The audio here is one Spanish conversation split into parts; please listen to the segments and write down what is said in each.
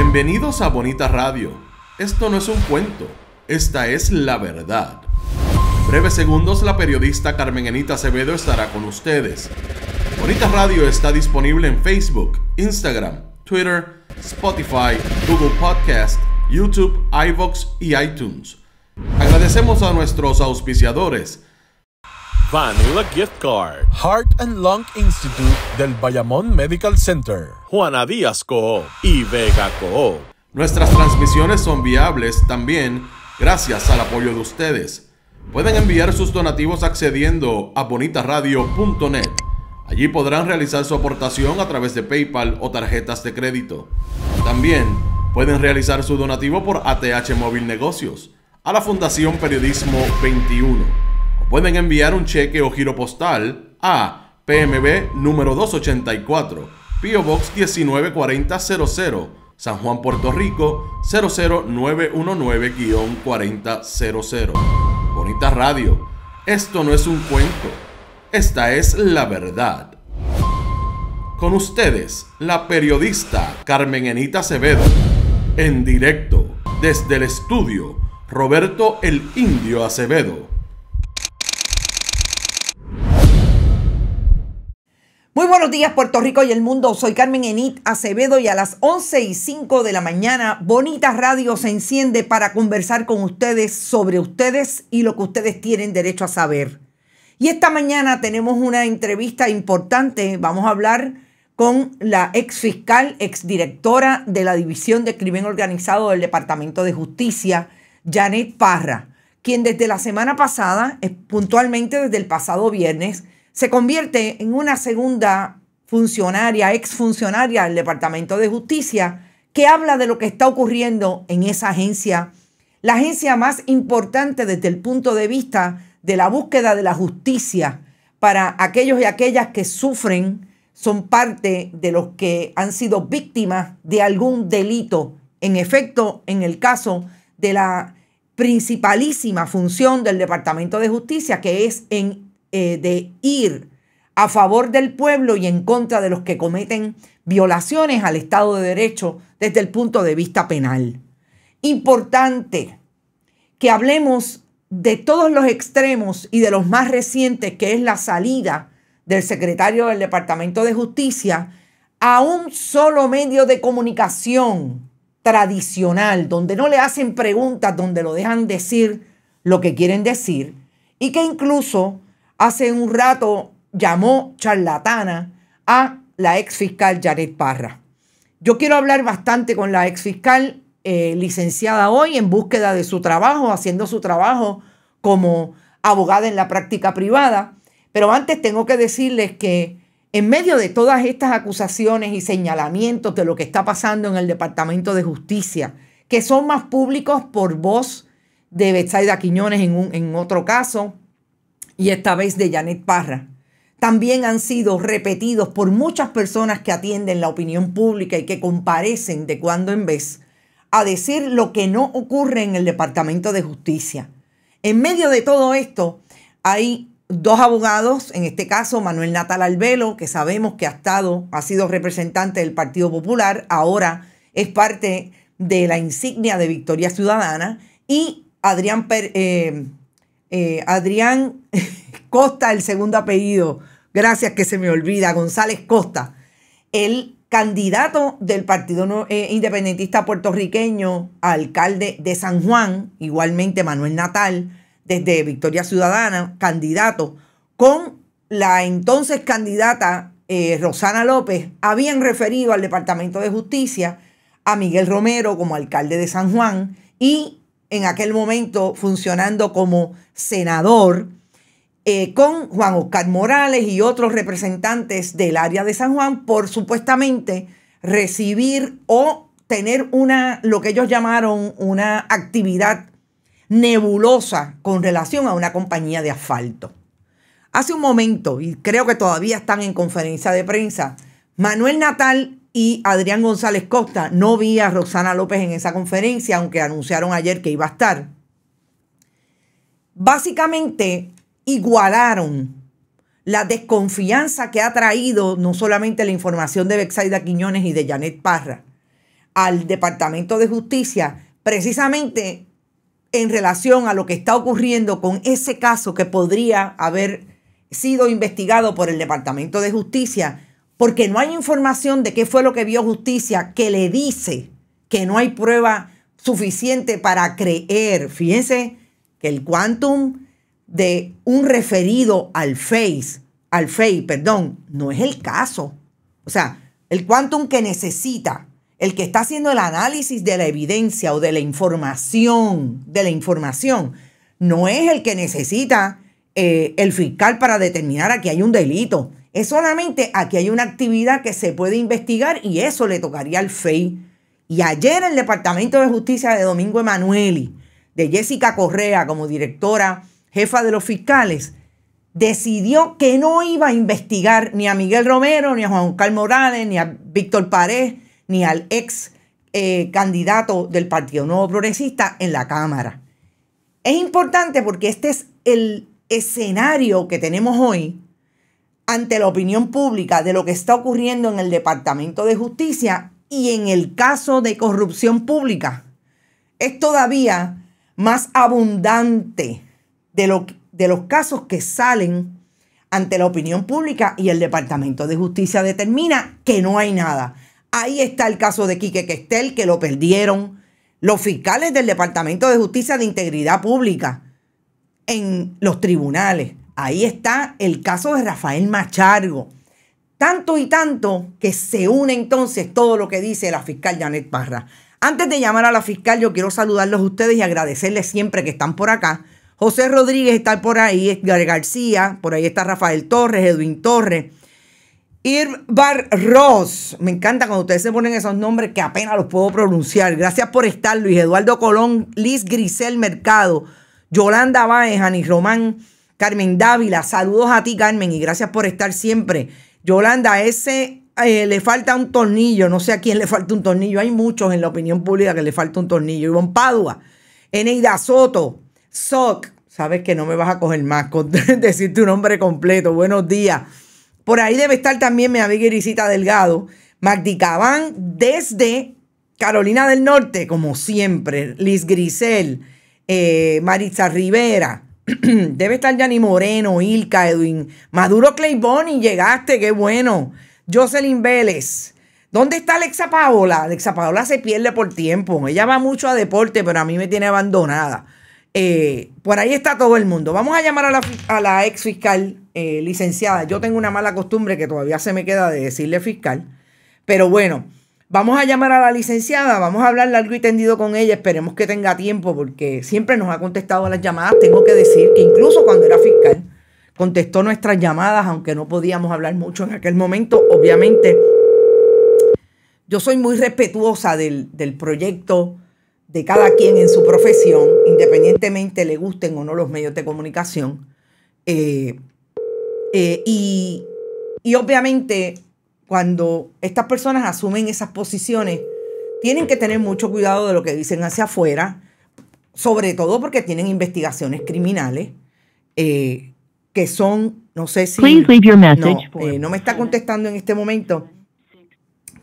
Bienvenidos a Bonita Radio. Esto no es un cuento, esta es la verdad. En breves segundos, la periodista Carmen Enita Acevedo estará con ustedes. Bonita Radio está disponible en Facebook, Instagram, Twitter, Spotify, Google Podcast, YouTube, iVoox y iTunes. Agradecemos a nuestros auspiciadores: Vanilla Gift Card, Heart and Lung Institute del Bayamón Medical Center, Juana Díaz Coop y Vega Coop. Nuestras transmisiones son viables también gracias al apoyo de ustedes. Pueden enviar sus donativos accediendo a bonitaradio.net. Allí podrán realizar su aportación a través de PayPal o tarjetas de crédito. También pueden realizar su donativo por ATH Móvil Negocios a la Fundación Periodismo 21. Pueden enviar un cheque o giro postal a PMB número 284, P.O. Box 194000, San Juan, Puerto Rico 00919-4000. Bonita Radio, esto no es un cuento, esta es la verdad. Con ustedes, la periodista Carmen Enita Acevedo, en directo desde el estudio Roberto el Indio Acevedo. Muy buenos días, Puerto Rico y el mundo. Soy Carmen Enit Acevedo y a las 11:05 de la mañana, Bonita Radio se enciende para conversar con ustedes sobre ustedes y lo que ustedes tienen derecho a saber. Y esta mañana tenemos una entrevista importante. Vamos a hablar con la ex fiscal, ex directora de la División de Crimen Organizado del Departamento de Justicia, Janet Parra, quien desde la semana pasada, puntualmente desde el pasado viernes, se convierte en una segunda funcionaria, exfuncionaria del Departamento de Justicia, que habla de lo que está ocurriendo en esa agencia, la agencia más importante desde el punto de vista de la búsqueda de la justicia para aquellos y aquellas que sufren, son parte de los que han sido víctimas de algún delito. En efecto, en el caso de la principalísima función del Departamento de Justicia, que es de ir a favor del pueblo y en contra de los que cometen violaciones al Estado de Derecho desde el punto de vista penal. Importante que hablemos de todos los extremos y de los más recientes, que es la salida del secretario del Departamento de Justicia a un solo medio de comunicación tradicional, donde no le hacen preguntas, donde lo dejan decir lo que quieren decir, y que incluso hace un rato llamó charlatana a la ex fiscal Janet Parra. Yo quiero hablar bastante con la ex fiscal, licenciada hoy en búsqueda de su trabajo, haciendo su trabajo como abogada en la práctica privada. Pero antes tengo que decirles que en medio de todas estas acusaciones y señalamientos de lo que está pasando en el Departamento de Justicia, que son más públicos por voz de Betsaida Quiñones en otro caso, y esta vez de Janet Parra, también han sido repetidos por muchas personas que atienden la opinión pública y que comparecen de cuando en vez a decir lo que no ocurre en el Departamento de Justicia. En medio de todo esto hay dos abogados, en este caso Manuel Natal Albelo, que sabemos que ha sido representante del Partido Popular, ahora es parte de la insignia de Victoria Ciudadana, y Adrián Costa, el segundo apellido, gracias que se me olvida, González Costa, el candidato del Partido Independentista Puertorriqueño a alcalde de San Juan, igualmente Manuel Natal, desde Victoria Ciudadana, candidato, con la entonces candidata Rosana López, habían referido al Departamento de Justicia a Miguel Romero como alcalde de San Juan y en aquel momento funcionando como senador, con Juan Oscar Morales y otros representantes del área de San Juan por supuestamente recibir o tener lo que ellos llamaron una actividad nebulosa con relación a una compañía de asfalto. Hace un momento, y creo que todavía están en conferencia de prensa, Manuel Natal y Adrián González Costa, no vi a Rosana López en esa conferencia, aunque anunciaron ayer que iba a estar, básicamente igualaron la desconfianza que ha traído no solamente la información de Betsaida Quiñones y de Janet Parra al Departamento de Justicia precisamente en relación a lo que está ocurriendo con ese caso que podría haber sido investigado por el Departamento de Justicia, porque no hay información de qué fue lo que vio Justicia que le dice que no hay prueba suficiente para creer. Fíjense que el quantum de un referido al FEI, no es el caso. O sea, el quantum que necesita el que está haciendo el análisis de la evidencia o de la información, no es el que necesita el fiscal para determinar aquí hay un delito. Es solamente aquí hay una actividad que se puede investigar y eso le tocaría al FEI. Y ayer el Departamento de Justicia de Domingo Emanueli, de Jessica Correa como directora jefa de los fiscales, decidió que no iba a investigar ni a Miguel Romero, ni a Juan Carlos Morales, ni a Víctor Pared, ni al ex candidato del Partido Nuevo Progresista en la Cámara. Es importante porque este es el escenario que tenemos hoy ante la opinión pública de lo que está ocurriendo en el Departamento de Justicia y en el caso de corrupción pública. Es todavía más abundante de los casos que salen ante la opinión pública y el Departamento de Justicia determina que no hay nada. Ahí está el caso de Quique Questel, que lo perdieron los fiscales del Departamento de Justicia de Integridad Pública en los tribunales. Ahí está el caso de Rafael Machargo. Tanto y tanto que se une entonces todo lo que dice la fiscal Janet Parra. Antes de llamar a la fiscal, yo quiero saludarlos a ustedes y agradecerles siempre que están por acá. José Rodríguez está por ahí, Edgar García, por ahí está Rafael Torres, Edwin Torres. Irvar Ross, me encanta cuando ustedes se ponen esos nombres que apenas los puedo pronunciar. Gracias por estar, Luis Eduardo Colón, Liz Grisel Mercado, Yolanda Báez, Anis Román, Carmen Dávila. Saludos a ti, Carmen, y gracias por estar siempre. Yolanda, ese le falta un tornillo, no sé a quién le falta un tornillo. Hay muchos en la opinión pública que le falta un tornillo. Ivonne Padua, Eneida Soto, Soc, sabes que no me vas a coger más con decir tu nombre completo. Buenos días. Por ahí debe estar también mi amiga Irisita Delgado, Magdi Cabán desde Carolina del Norte, como siempre, Liz Grisel, Maritza Rivera, debe estar Yanni Moreno, Ilka, Edwin, Maduro Clayboni, llegaste, qué bueno, Jocelyn Vélez. ¿Dónde está Alexa Paola? Alexa Paola se pierde por tiempo, ella va mucho a deporte, pero a mí me tiene abandonada. Por ahí está todo el mundo. Vamos a llamar a la ex fiscal licenciada. Yo tengo una mala costumbre que todavía se me queda de decirle fiscal. Pero bueno, vamos a llamar a la licenciada. Vamos a hablar largo y tendido con ella. Esperemos que tenga tiempo porque siempre nos ha contestado a las llamadas. Tengo que decir que incluso cuando era fiscal contestó nuestras llamadas, aunque no podíamos hablar mucho en aquel momento. Obviamente, yo soy muy respetuosa del proyecto de cada quien en su profesión, independientemente le gusten o no los medios de comunicación. Y obviamente cuando estas personas asumen esas posiciones, tienen que tener mucho cuidado de lo que dicen hacia afuera, sobre todo porque tienen investigaciones criminales que son, no sé si... no me está contestando en este momento,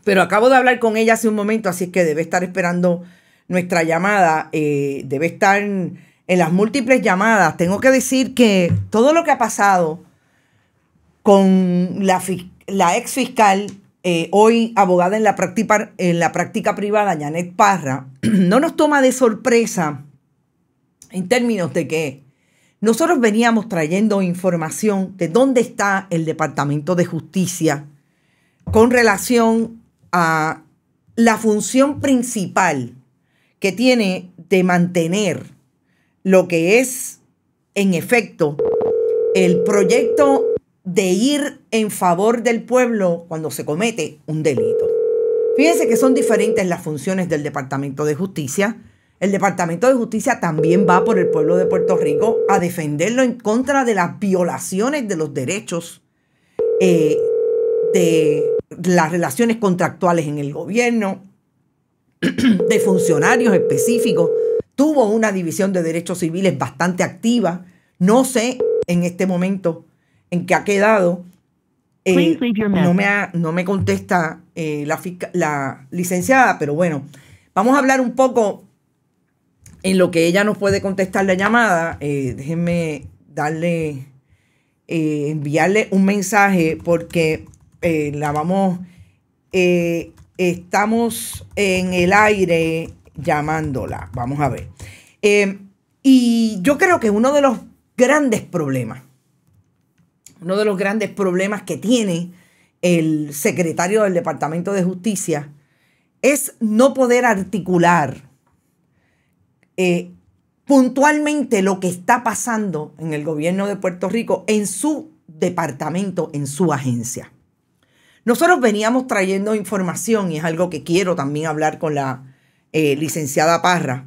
pero acabo de hablar con ella hace un momento, así que debe estar esperando nuestra llamada, debe estar en las múltiples llamadas. Tengo que decir que todo lo que ha pasado con la ex fiscal, hoy abogada en la práctica privada, Janet Parra, no nos toma de sorpresa en términos de que nosotros veníamos trayendo información de dónde está el Departamento de Justicia con relación a la función principal que tiene de mantener lo que es, en efecto, el proyecto de ir en favor del pueblo cuando se comete un delito. Fíjense que son diferentes las funciones del Departamento de Justicia. El Departamento de Justicia también va por el pueblo de Puerto Rico a defenderlo en contra de las violaciones de los derechos de las relaciones contractuales en el gobierno, de funcionarios específicos. Tuvo una división de derechos civiles bastante activa. No sé en este momento en qué ha quedado. no me contesta la licenciada, pero bueno, vamos a hablar un poco en lo que ella nos puede contestar la llamada. Déjenme enviarle un mensaje porque estamos en el aire llamándola. Vamos a ver. Y yo creo que uno de los grandes problemas que tiene el secretario del Departamento de Justicia es no poder articular puntualmente lo que está pasando en el gobierno de Puerto Rico, en su departamento, en su agencia. Nosotros veníamos trayendo información, y es algo que quiero también hablar con la licenciada Parra.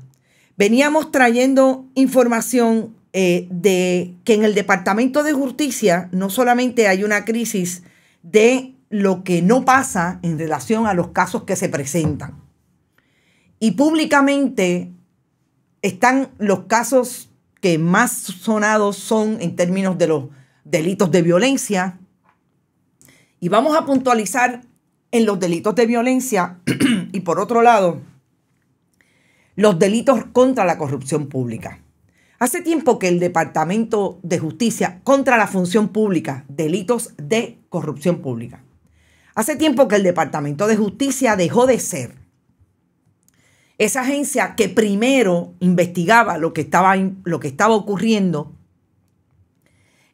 Veníamos trayendo información de que en el Departamento de Justicia no solamente hay una crisis de lo que no pasa en relación a los casos que se presentan. Y públicamente están los casos que más sonados son en términos de los delitos de violencia. Y vamos a puntualizar en los delitos de violencia y por otro lado, los delitos contra la corrupción pública. Hace tiempo que el Departamento de Justicia contra la función pública, delitos de corrupción pública. Hace tiempo que el Departamento de Justicia dejó de ser esa agencia que primero investigaba lo que estaba ocurriendo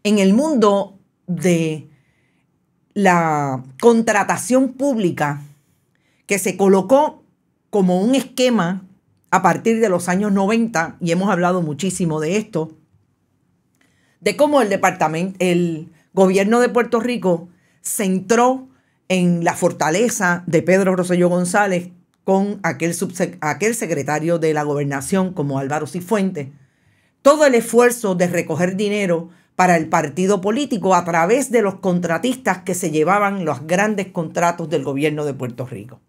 en el mundo de la contratación pública, que se colocó como un esquema a partir de los años 90, y hemos hablado muchísimo de esto, de cómo el gobierno de Puerto Rico se entró en la fortaleza de Pedro Rosselló González con aquel secretario de la Gobernación como Álvaro Cifuentes, todo el esfuerzo de recoger dinero para el partido político a través de los contratistas que se llevaban los grandes contratos del gobierno de Puerto Rico.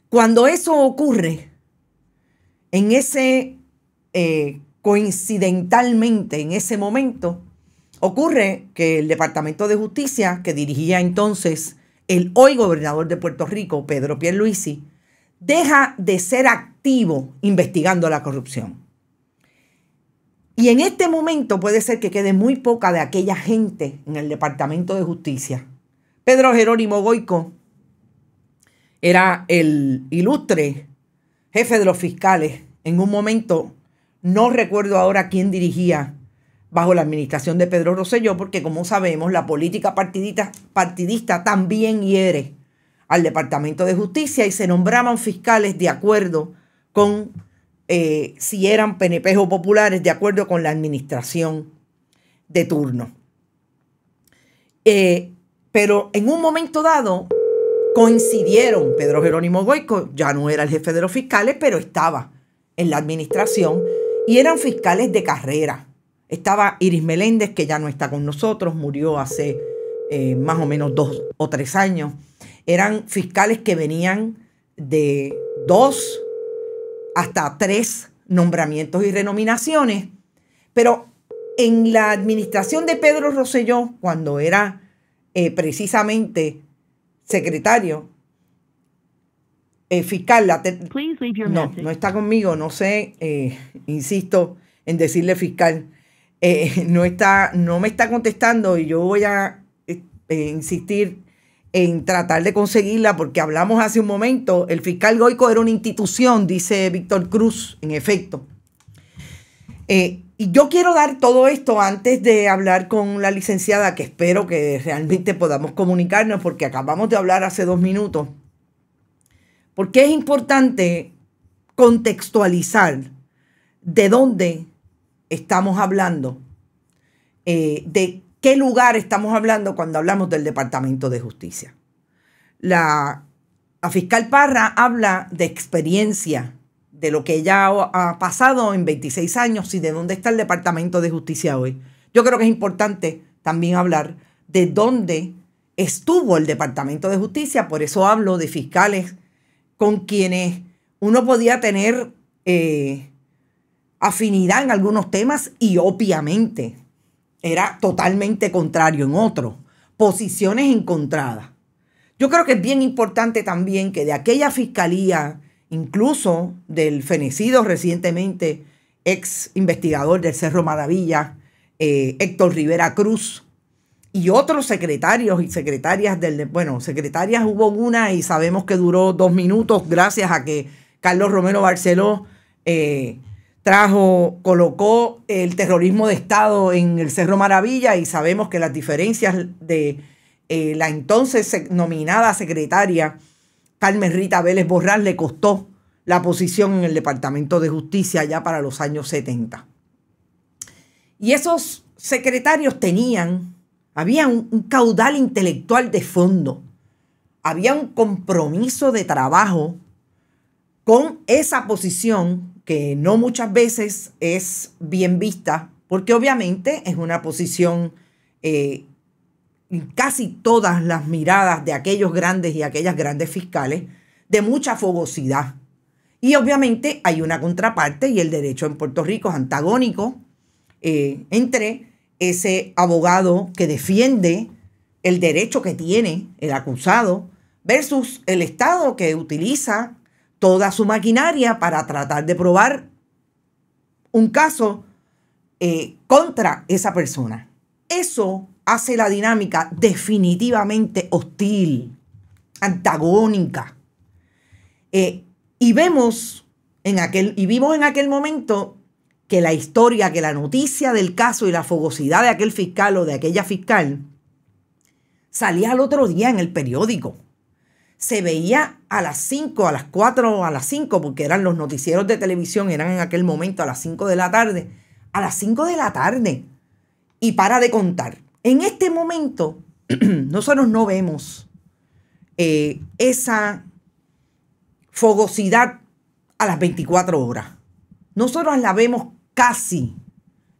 Cuando eso ocurre, coincidentalmente en ese momento, ocurre que el Departamento de Justicia, que dirigía entonces el hoy gobernador de Puerto Rico, Pedro Pierluisi, deja de ser activo investigando la corrupción. Y en este momento puede ser que quede muy poca de aquella gente en el Departamento de Justicia. Pedro Jerónimo Goico era el ilustre jefe de los fiscales. En un momento, no recuerdo ahora quién dirigía bajo la administración de Pedro Rosselló, porque como sabemos, la política partidista también hiere al Departamento de Justicia y se nombraban fiscales de acuerdo con si eran PNP o populares, de acuerdo con la administración de turno. Pero en un momento dado coincidieron. Pedro Jerónimo Goico ya no era el jefe de los fiscales, pero estaba en la administración y eran fiscales de carrera. Estaba Iris Meléndez, que ya no está con nosotros, murió hace más o menos 2 o 3 años. Eran fiscales que venían de 2 hasta 3 nombramientos y renominaciones. Pero en la administración de Pedro Rosselló, cuando era precisamente secretario fiscal, no está conmigo, no sé, insisto en decirle fiscal, no me está contestando y yo voy a insistir en tratar de conseguirla porque hablamos hace un momento. El fiscal Goico era una institución, dice Víctor Cruz, en efecto. Y yo quiero dar todo esto antes de hablar con la licenciada, que espero que realmente podamos comunicarnos porque acabamos de hablar hace 2 minutos. Porque es importante contextualizar de dónde estamos hablando, de qué lugar estamos hablando cuando hablamos del Departamento de Justicia. La fiscal Parra habla de experiencia, de lo que ya ha pasado en 26 años y de dónde está el Departamento de Justicia hoy. Yo creo que es importante también hablar de dónde estuvo el Departamento de Justicia. Por eso hablo de fiscales con quienes uno podía tener afinidad en algunos temas y obviamente era totalmente contrario en otros. posiciones encontradas. Yo creo que es bien importante también que de aquella fiscalía, incluso del fenecido recientemente ex investigador del Cerro Maravilla, Héctor Rivera Cruz, y otros secretarios y secretarias secretarias hubo una y sabemos que duró 2 minutos gracias a que Carlos Romero Barceló colocó el terrorismo de Estado en el Cerro Maravilla, y sabemos que las diferencias de la entonces nominada secretaria Carmen Rita Vélez Borrás le costó la posición en el Departamento de Justicia ya para los años 70. Y esos secretarios había un caudal intelectual de fondo, había un compromiso de trabajo con esa posición que no muchas veces es bien vista, porque obviamente es una posición en casi todas las miradas de aquellos grandes y aquellas grandes fiscales de mucha fogosidad. Y obviamente hay una contraparte, y el derecho en Puerto Rico es antagónico entre ese abogado que defiende el derecho que tiene el acusado versus el Estado que utiliza toda su maquinaria para tratar de probar un caso contra esa persona. Eso hace la dinámica definitivamente hostil, antagónica. Y vimos en aquel momento que la historia, que la noticia del caso y la fogosidad de aquel fiscal o de aquella fiscal salía al otro día en el periódico. Se veía a las 5, a las 4, a las 5, porque eran los noticieros de televisión, eran en aquel momento a las 5 de la tarde. A las 5 de la tarde. Y para de contar. En este momento, nosotros no vemos esa fogosidad a las 24 horas. Nosotros la vemos casi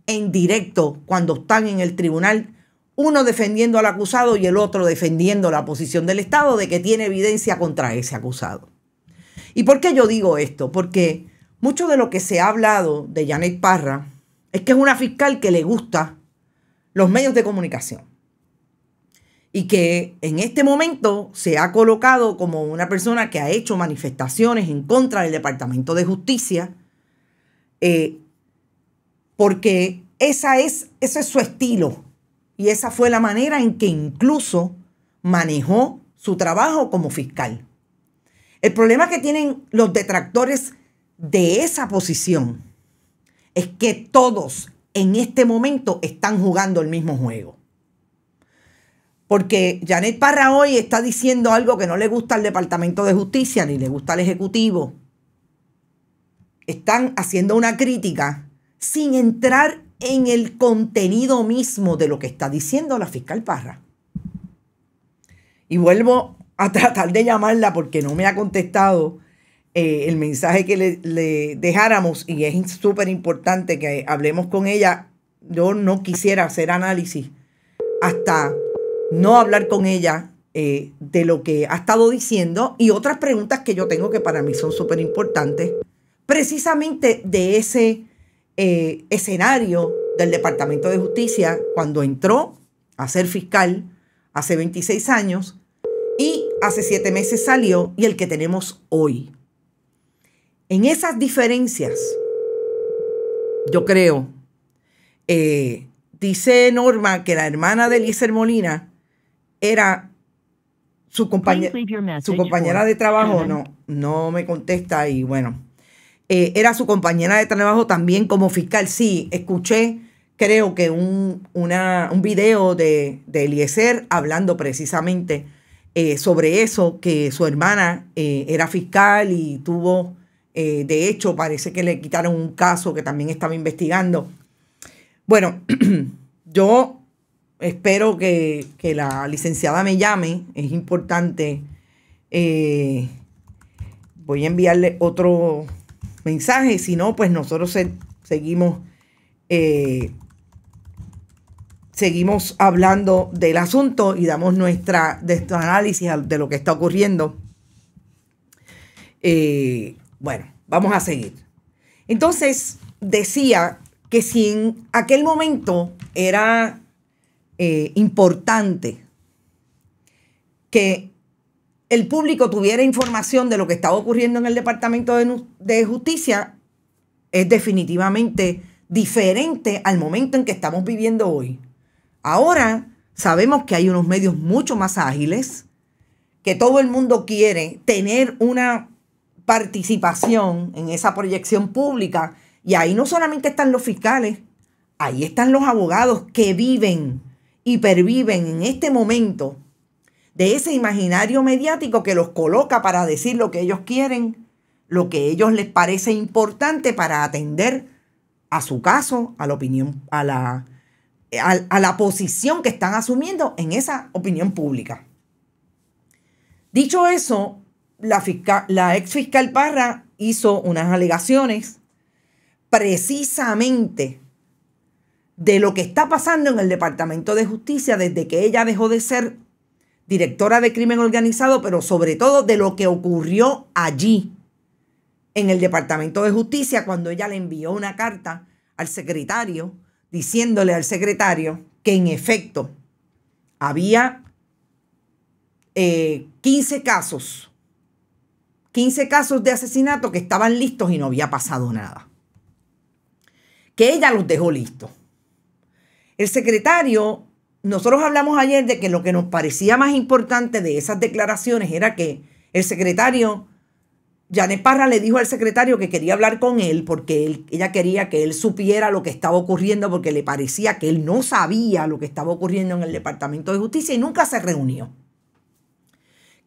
en directo cuando están en el tribunal, uno defendiendo al acusado y el otro defendiendo la posición del Estado de que tiene evidencia contra ese acusado. ¿Y por qué yo digo esto? Porque mucho de lo que se ha hablado de Janet Parra es que es una fiscal que le gusta los medios de comunicación y que en este momento se ha colocado como una persona que ha hecho manifestaciones en contra del Departamento de Justicia, porque ese es su estilo y esa fue la manera en que incluso manejó su trabajo como fiscal. El problema que tienen los detractores de esa posición es que todos en este momento están jugando el mismo juego. Porque Janet Parra hoy está diciendo algo que no le gusta al Departamento de Justicia ni le gusta al Ejecutivo. Están haciendo una crítica sin entrar en el contenido mismo de lo que está diciendo la fiscal Parra. Y vuelvo a tratar de llamarla porque no me ha contestado el mensaje que le dejáramos, y es súper importante que hablemos con ella. Yo no quisiera hacer análisis hasta no hablar con ella de lo que ha estado diciendo y otras preguntas que yo tengo que para mí son súper importantes, precisamente de ese escenario del Departamento de Justicia cuando entró a ser fiscal hace 26 años y hace 7 meses salió, y el que tenemos hoy. En esas diferencias, yo creo, dice Norma que la hermana de Eliezer Molina era su compañera de trabajo. No me contesta, y bueno, era su compañera de trabajo también como fiscal. Sí, escuché, creo que un video de Eliezer hablando precisamente sobre eso, que su hermana era fiscal y tuvo, de hecho, parece que le quitaron un caso que también estaba investigando. Bueno, yo espero que la licenciada me llame, es importante. Voy a enviarle otro mensaje, si no, pues nosotros seguimos hablando del asunto y damos nuestro análisis de lo que está ocurriendo. Bueno, vamos a seguir. Entonces, decía que si en aquel momento era importante que el público tuviera información de lo que estaba ocurriendo en el Departamento de Justicia es definitivamente diferente al momento en que estamos viviendo hoy. Ahora sabemos que hay unos medios mucho más ágiles, que todo el mundo quiere tener una participación en esa proyección pública, y ahí no solamente están los fiscales, ahí están los abogados que viven y perviven en este momento de ese imaginario mediático que los coloca para decir lo que ellos quieren, lo que a ellos les parece importante para atender a su caso, a la opinión, a la posición que están asumiendo en esa opinión pública. Dicho eso, la ex fiscal Parra hizo unas alegaciones precisamente de lo que está pasando en el Departamento de Justicia desde que ella dejó de ser directora de crimen organizado, pero sobre todo de lo que ocurrió allí en el Departamento de Justicia cuando ella le envió una carta al secretario diciéndole al secretario que en efecto había 15 casos de asesinato que estaban listos y no había pasado nada. Que ella los dejó listos. El secretario, nosotros hablamos ayer de que lo que nos parecía más importante de esas declaraciones era que el secretario, Janet Parra, le dijo al secretario que quería hablar con él porque ella quería que él supiera lo que estaba ocurriendo, porque le parecía que él no sabía lo que estaba ocurriendo en el Departamento de Justicia y nunca se reunió.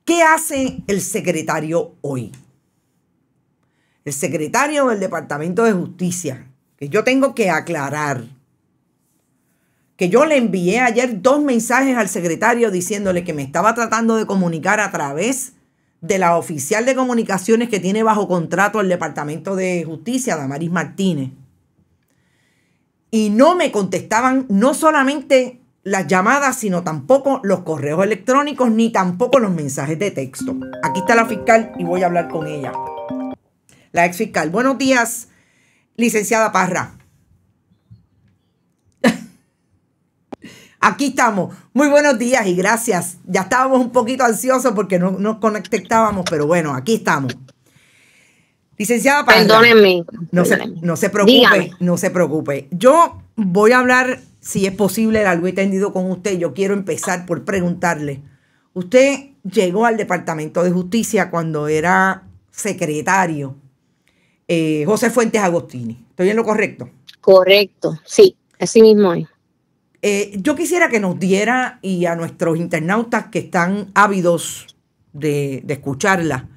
¿Qué hace el secretario hoy? El secretario del Departamento de Justicia, que yo tengo que aclarar, que yo le envié ayer 2 mensajes al secretario diciéndole que me estaba tratando de comunicar a través de la oficial de comunicaciones que tiene bajo contrato el Departamento de Justicia, Damaris Martínez. Y no me contestaban no solamente las llamadas, sino tampoco los correos electrónicos, ni tampoco los mensajes de texto. Aquí está la fiscal y voy a hablar con ella. La ex fiscal. Buenos días, licenciada Parra. Aquí estamos. Muy buenos días y gracias. Ya estábamos un poquito ansiosos porque no nos conectábamos, pero bueno, aquí estamos. Licenciada Parra. Perdónenme. No se preocupe, dígame. No se preocupe. Yo voy a hablar, si es posible, algo entendido con usted. Yo quiero empezar por preguntarle. Usted llegó al Departamento de Justicia cuando era secretario José Fuentes Agostini. ¿Estoy en lo correcto? Correcto, sí, así mismo es. Yo quisiera que nos diera, y a nuestros internautas que están ávidos de escucharla,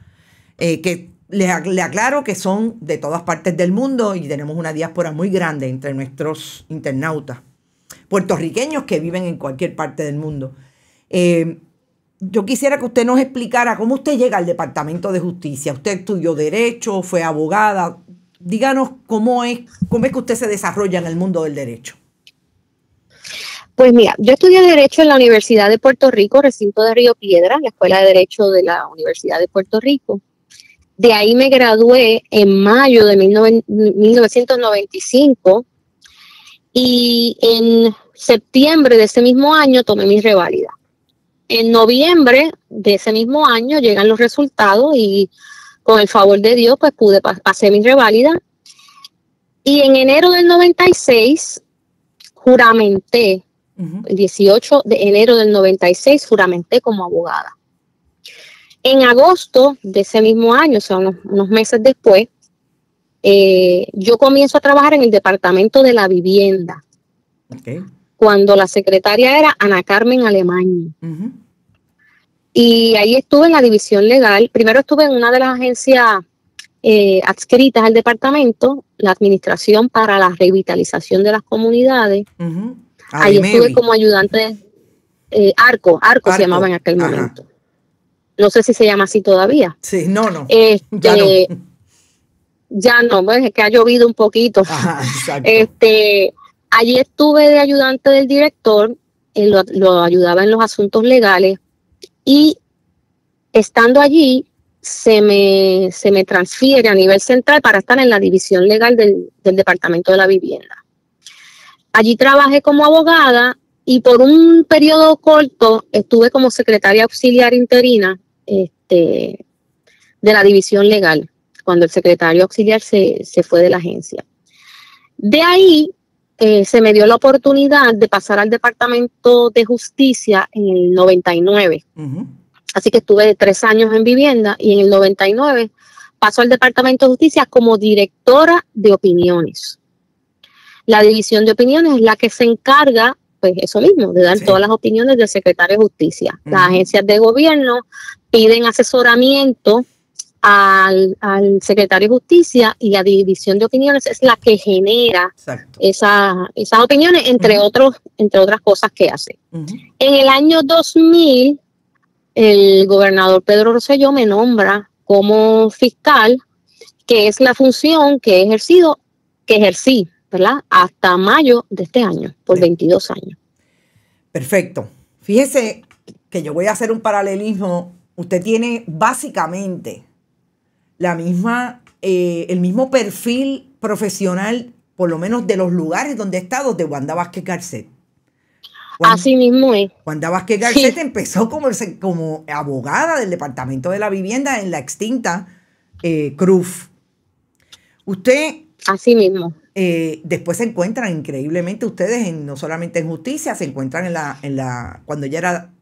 que le aclaro que son de todas partes del mundo y tenemos una diáspora muy grande entre nuestros internautas, puertorriqueños que viven en cualquier parte del mundo. Yo quisiera que usted nos explicara cómo usted llega al Departamento de Justicia. Usted estudió Derecho, fue abogada. Díganos cómo es que usted se desarrolla en el mundo del derecho. Pues mira, yo estudié Derecho en la Universidad de Puerto Rico, recinto de Río Piedras, la Escuela de Derecho de la Universidad de Puerto Rico. De ahí me gradué en mayo de 1995 y en septiembre de ese mismo año tomé mi reválida. En noviembre de ese mismo año llegan los resultados y con el favor de Dios pues pasé mi reválida. Y en enero del 96 juramenté. El 18 de enero del 96 juramenté como abogada. En agosto de ese mismo año, o sea, unos meses después, yo comienzo a trabajar en el Departamento de la Vivienda. Okay. Cuando la secretaria era Ana Carmen Alemañi. Y ahí estuve en la división legal. Primero estuve en una de las agencias adscritas al departamento, la Administración para la Revitalización de las Comunidades. Ahí estuve como ayudante, Arco se llamaba en aquel momento. No sé si se llama así todavía. Sí, no. Ya no, es que ha llovido un poquito. Ajá, exacto. Allí estuve de ayudante del director, lo ayudaba en los asuntos legales y estando allí se me transfiere a nivel central para estar en la división legal del Departamento de la Vivienda. Allí trabajé como abogada Y por un periodo corto estuve como secretaria auxiliar interina de la división legal, cuando el secretario auxiliar se fue de la agencia. De ahí se me dio la oportunidad de pasar al Departamento de Justicia en el 99. Así que estuve 3 años en vivienda y en el 99 paso al Departamento de Justicia como directora de opiniones. La división de opiniones es la que se encarga, pues eso mismo, de dar todas las opiniones del secretario de Justicia. Las agencias de gobierno piden asesoramiento al secretario de Justicia y la división de opiniones es la que genera esas opiniones, entre otras cosas que hace. En el año 2000, el gobernador Pedro Rosselló me nombra como fiscal, que es la función que ejercí, ¿verdad? Hasta mayo de este año, por 22 años. Perfecto. Fíjese que yo voy a hacer un paralelismo. Usted tiene básicamente el mismo perfil profesional, por lo menos de los lugares donde he estado, de Wanda Vázquez Garcet. Así mismo es. Wanda Vázquez Garcet empezó como abogada del Departamento de la Vivienda en la extinta CRUF. Usted... Así mismo. Después se encuentran increíblemente ustedes no solamente en justicia, se encuentran cuando ella era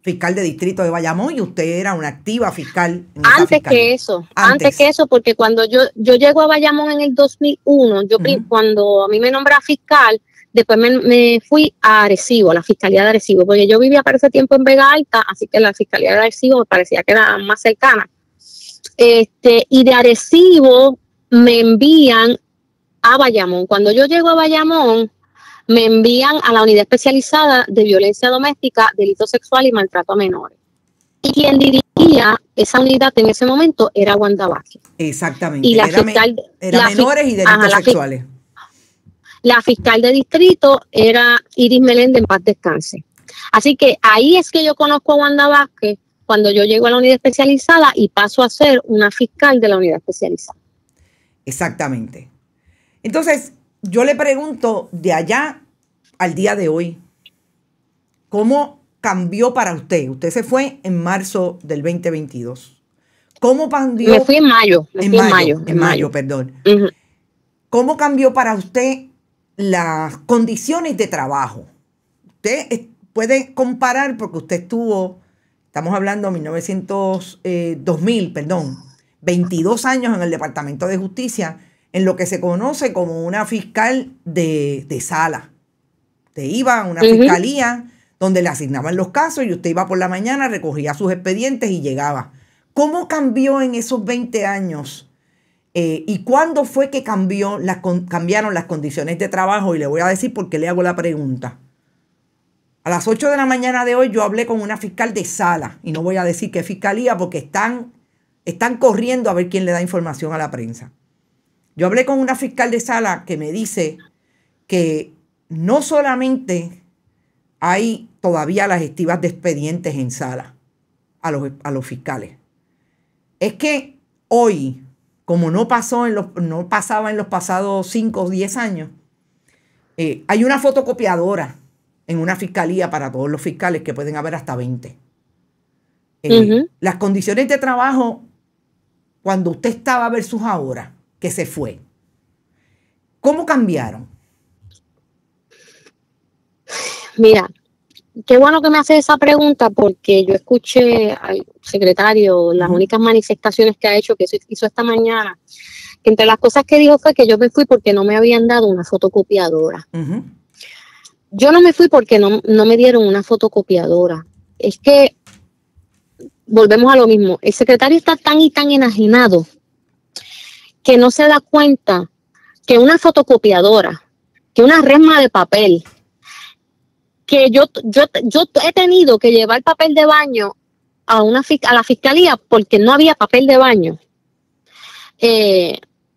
fiscal de distrito de Bayamón y usted era una activa fiscal. Antes que eso, porque cuando yo llego a Bayamón en el 2001, cuando a mí me nombra fiscal, después me fui a Arecibo, a la Fiscalía de Arecibo, porque yo vivía para ese tiempo en Vega Alta, así que la Fiscalía de Arecibo me parecía que era más cercana. Y de Arecibo me envían a Bayamón. Cuando yo llego a Bayamón, me envían a la unidad especializada de violencia doméstica, delito sexual y maltrato a menores. Y quien dirigía esa unidad en ese momento era Wanda Vázquez. Exactamente. Y era menores y delitos sexuales. La fiscal de distrito era Iris Meléndez, en paz descanse. Así que ahí es que yo conozco a Wanda Vázquez cuando yo llego a la unidad especializada y paso a ser una fiscal de la unidad especializada. Exactamente. Entonces, yo le pregunto, de allá al día de hoy, ¿cómo cambió para usted? Usted se fue en marzo del 2022. ¿Cómo cambió? Me fui en mayo. En mayo. ¿Cómo cambió para usted las condiciones de trabajo? Usted puede comparar, porque usted estamos hablando de 2000, 22 años en el Departamento de Justicia, en lo que se conoce como una fiscal de sala. Usted iba a una fiscalía donde le asignaban los casos y usted iba por la mañana, recogía sus expedientes y llegaba. ¿Cómo cambió en esos 20 años? ¿Y cuándo fue que cambiaron las condiciones de trabajo? Y le voy a decir por qué le hago la pregunta. A las 8 de la mañana de hoy yo hablé con una fiscal de sala, y no voy a decir qué fiscalía porque están corriendo a ver quién le da información a la prensa. Yo hablé con una fiscal de sala que me dice que no solamente hay todavía las estivas de expedientes en sala a los fiscales. Es que hoy, como no pasaba en los pasados 5 o 10 años, hay una fotocopiadora en una fiscalía para todos los fiscales, que pueden haber hasta 20. Las condiciones de trabajo cuando usted estaba versus ahora que se fue, ¿cómo cambiaron? Mira, qué bueno que me hace esa pregunta, porque yo escuché al secretario las únicas manifestaciones que ha hecho, que hizo esta mañana, que entre las cosas que dijo fue que yo me fui porque no me habían dado una fotocopiadora. Yo no me fui porque no me dieron una fotocopiadora. Es que volvemos a lo mismo. El secretario está tan y tan enajenado que no se da cuenta que una fotocopiadora, que una resma de papel, que yo he tenido que llevar papel de baño a la fiscalía porque no había papel de baño.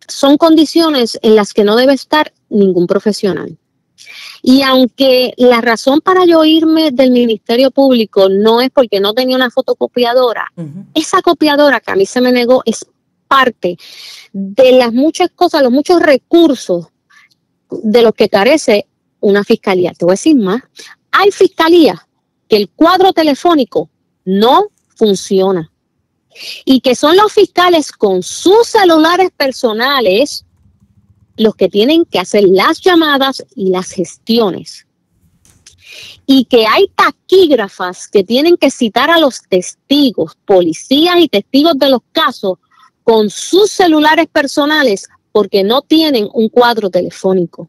Son condiciones en las que no debe estar ningún profesional. Y aunque la razón para yo irme del Ministerio Público no es porque no tenía una fotocopiadora, esa copiadora que a mí se me negó es parte de las muchas cosas, los muchos recursos de los que carece una fiscalía. Te voy a decir más. Hay fiscalías que el cuadro telefónico no funciona y que son los fiscales con sus celulares personales los que tienen que hacer las llamadas y las gestiones. Y que hay taquígrafas que tienen que citar a los testigos, policías y testigos de los casos con sus celulares personales porque no tienen un cuadro telefónico.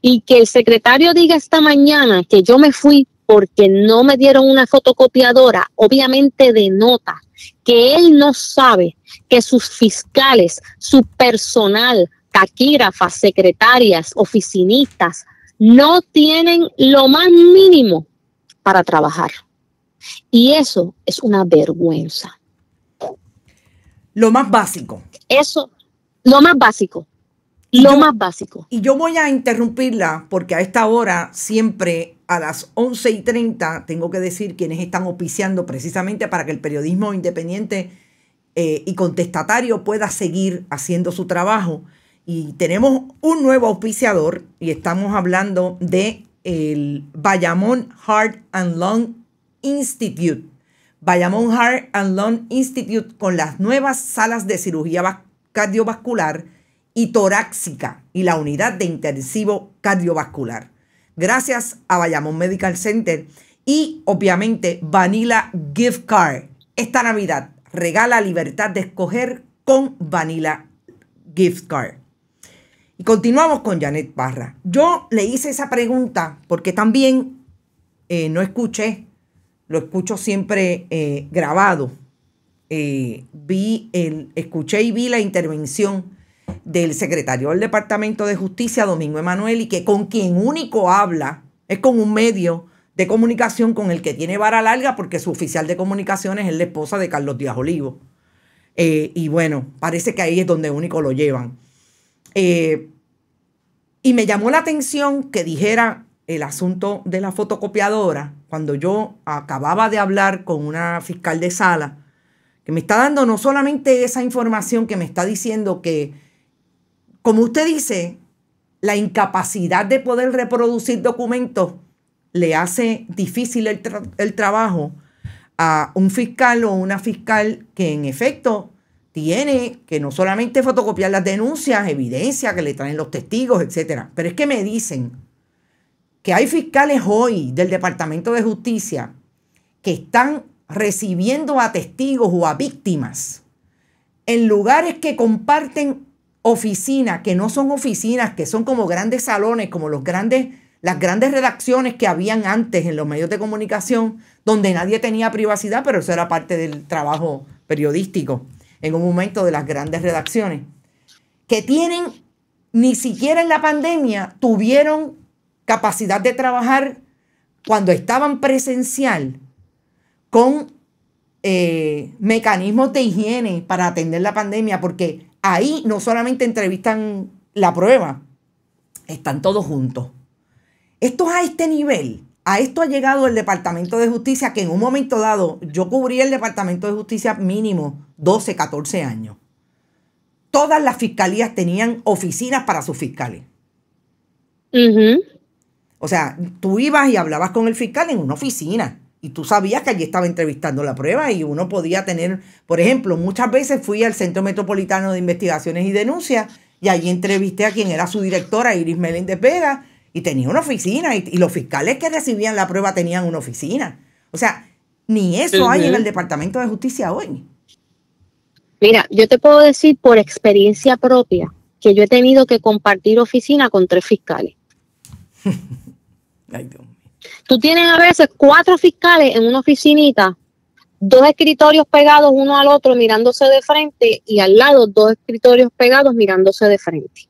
Y que el secretario diga esta mañana que yo me fui porque no me dieron una fotocopiadora, obviamente denota que él no sabe que sus fiscales, su personal, taquígrafas, secretarias, oficinistas, no tienen lo más mínimo para trabajar. Y eso es una vergüenza. Lo más básico. Eso, lo más básico. Más básico. Y yo voy a interrumpirla porque a esta hora, siempre a las 11:30, tengo que decir quiénes están auspiciando precisamente para que el periodismo independiente y contestatario pueda seguir haciendo su trabajo. Y tenemos un nuevo auspiciador y estamos hablando de el Bayamón Heart and Lung Institute. Bayamón Heart and Lung Institute con las nuevas salas de cirugía cardiovascular y torácica y la unidad de intensivo cardiovascular. Gracias a Bayamón Medical Center y obviamente Vanilla Gift Card. Esta Navidad regala libertad de escoger con Vanilla Gift Card. Y continuamos con Janet Parra. Yo le hice esa pregunta porque también no escuché, lo escucho siempre grabado. Escuché y vi la intervención del secretario del Departamento de Justicia, Domingo Emanuel, y que con quien único habla es con un medio de comunicación con el que tiene vara larga porque su oficial de comunicaciones es la esposa de Carlos Díaz Olivo. Y bueno, parece que ahí es donde único lo llevan. Y me llamó la atención que dijera el asunto de la fotocopiadora cuando yo acababa de hablar con una fiscal de sala que me está dando no solamente esa información, que me está diciendo que, como usted dice, la incapacidad de poder reproducir documentos le hace difícil el trabajo a un fiscal o una fiscal que en efecto tiene que no solamente fotocopiar las denuncias, evidencia que le traen los testigos, etcétera. Pero es que me dicen que hay fiscales hoy del Departamento de Justicia que están recibiendo a testigos o a víctimas en lugares que comparten oficinas, que no son oficinas, que son como grandes salones, como las grandes redacciones que habían antes en los medios de comunicación, donde nadie tenía privacidad, pero eso era parte del trabajo periodístico en un momento de las grandes redacciones, que tienen, ni siquiera en la pandemia, tuvieron capacidad de trabajar cuando estaban presencial con mecanismos de higiene para atender la pandemia, porque ahí no solamente entrevistan la prueba, están todos juntos. Esto es a este nivel. A esto ha llegado el Departamento de Justicia, que en un momento dado, yo cubrí el Departamento de Justicia mínimo 12, 14 años. Todas las fiscalías tenían oficinas para sus fiscales. Uh-huh. O sea, tú ibas y hablabas con el fiscal en una oficina y tú sabías que allí estaba entrevistando la prueba y uno podía tener, por ejemplo, muchas veces fui al Centro Metropolitano de Investigaciones y Denuncias y allí entrevisté a quien era su directora, Iris Meléndez Vega, y tenía una oficina, y los fiscales que recibían la prueba tenían una oficina. O sea, ni eso hay en el Departamento de Justicia hoy. Mira, yo te puedo decir por experiencia propia que yo he tenido que compartir oficina con 3 fiscales. Ay, Dios mío. Tú tienes a veces 4 fiscales en una oficinita, 2 escritorios pegados uno al otro mirándose de frente y al lado 2 escritorios pegados mirándose de frente.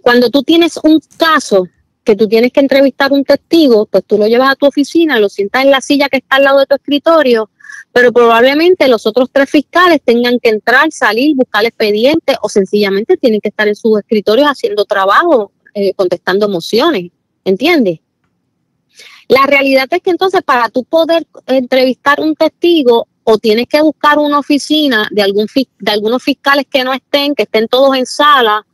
Cuando tú tienes un caso que tú tienes que entrevistar un testigo, pues tú lo llevas a tu oficina, lo sientas en la silla que está al lado de tu escritorio, pero probablemente los otros 3 fiscales tengan que entrar, salir, buscar expedientes o sencillamente tienen que estar en sus escritorios haciendo trabajo, contestando mociones, ¿entiendes? La realidad es que entonces para tú poder entrevistar un testigo o tienes que buscar una oficina de algunos fiscales que no estén, que estén todos en sala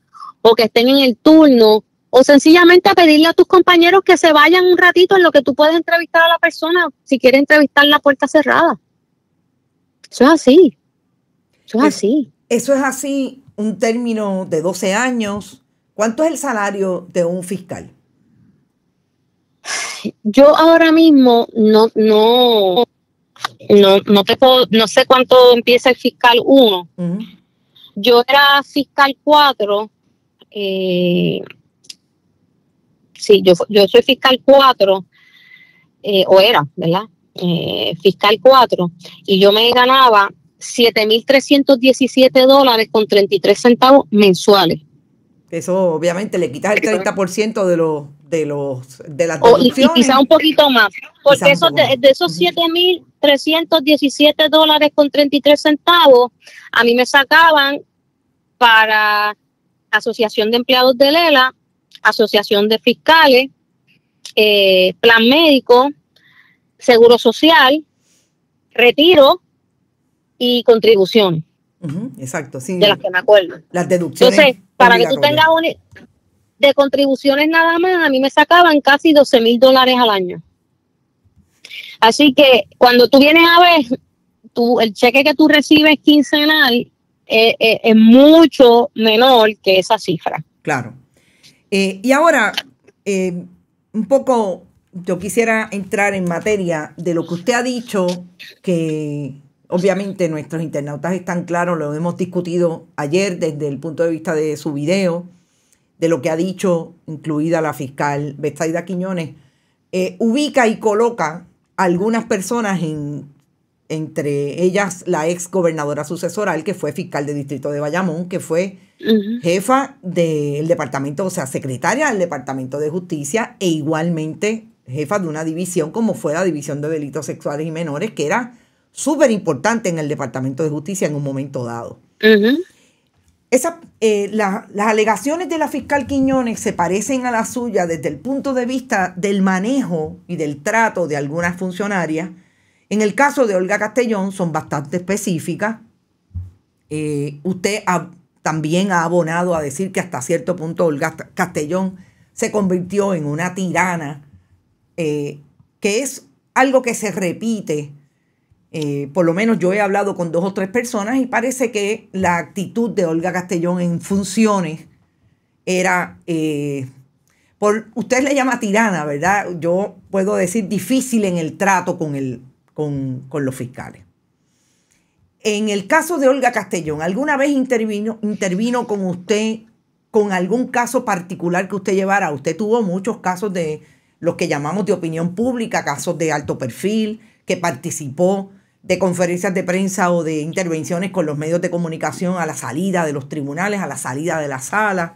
o que estén en el turno O sencillamente a pedirle a tus compañeros que se vayan un ratito en lo que tú puedes entrevistar a la persona, si quieres entrevistar la puerta cerrada. Eso es así. Eso es así. Eso es así, un término de 12 años. ¿Cuánto es el salario de un fiscal? Yo ahora mismo no te puedo, no sé cuánto empieza el fiscal 1. Uh-huh. Yo era fiscal 4. Sí, yo soy fiscal 4, o era, ¿verdad? Fiscal 4, y yo me ganaba $7,317.33 mensuales. Eso obviamente le quitas el 30% de las deducciones. Y quizá un poquito más, porque de esos $7,317.33, a mí me sacaban para Asociación de Empleados de Lela, Asociación de Fiscales, Plan Médico, Seguro Social, Retiro y contribuciones. Uh-huh, exacto, sí. De las que me acuerdo. Las deducciones. Entonces, para que tú tengas de contribuciones nada más, a mí me sacaban casi $12,000 al año. Así que cuando tú vienes a ver, el cheque que tú recibes quincenal es mucho menor que esa cifra. Claro. Y ahora, un poco, yo quisiera entrar en materia de lo que usted ha dicho, que obviamente nuestros internautas están claros, lo hemos discutido ayer desde el punto de vista de su video, de lo que ha dicho, incluida la fiscal Betsaida Quiñones, ubica y coloca a algunas personas entre ellas la ex gobernadora sucesoral, que fue fiscal de distrito de Bayamón, que fue jefa del departamento, o sea, secretaria del Departamento de Justicia, e igualmente jefa de una división como fue la División de Delitos Sexuales y Menores, que era súper importante en el Departamento de Justicia en un momento dado. Las alegaciones de la fiscal Quiñones se parecen a las suyas desde el punto de vista del manejo y del trato de algunas funcionarias. En el caso de Olga Castellón son bastante específicas. Usted también ha abonado a decir que hasta cierto punto Olga Castellón se convirtió en una tirana, que es algo que se repite. Por lo menos yo he hablado con 2 o 3 personas y parece que la actitud de Olga Castellón en funciones era, usted le llama tirana, ¿verdad? Yo puedo decir difícil en el trato con los fiscales. En el caso de Olga Castellón, ¿alguna vez intervino con usted con algún caso particular que usted llevara? Usted tuvo muchos casos de los que llamamos de opinión pública, casos de alto perfil, que participó de conferencias de prensa o de intervenciones con los medios de comunicación a la salida de los tribunales, a la salida de la sala.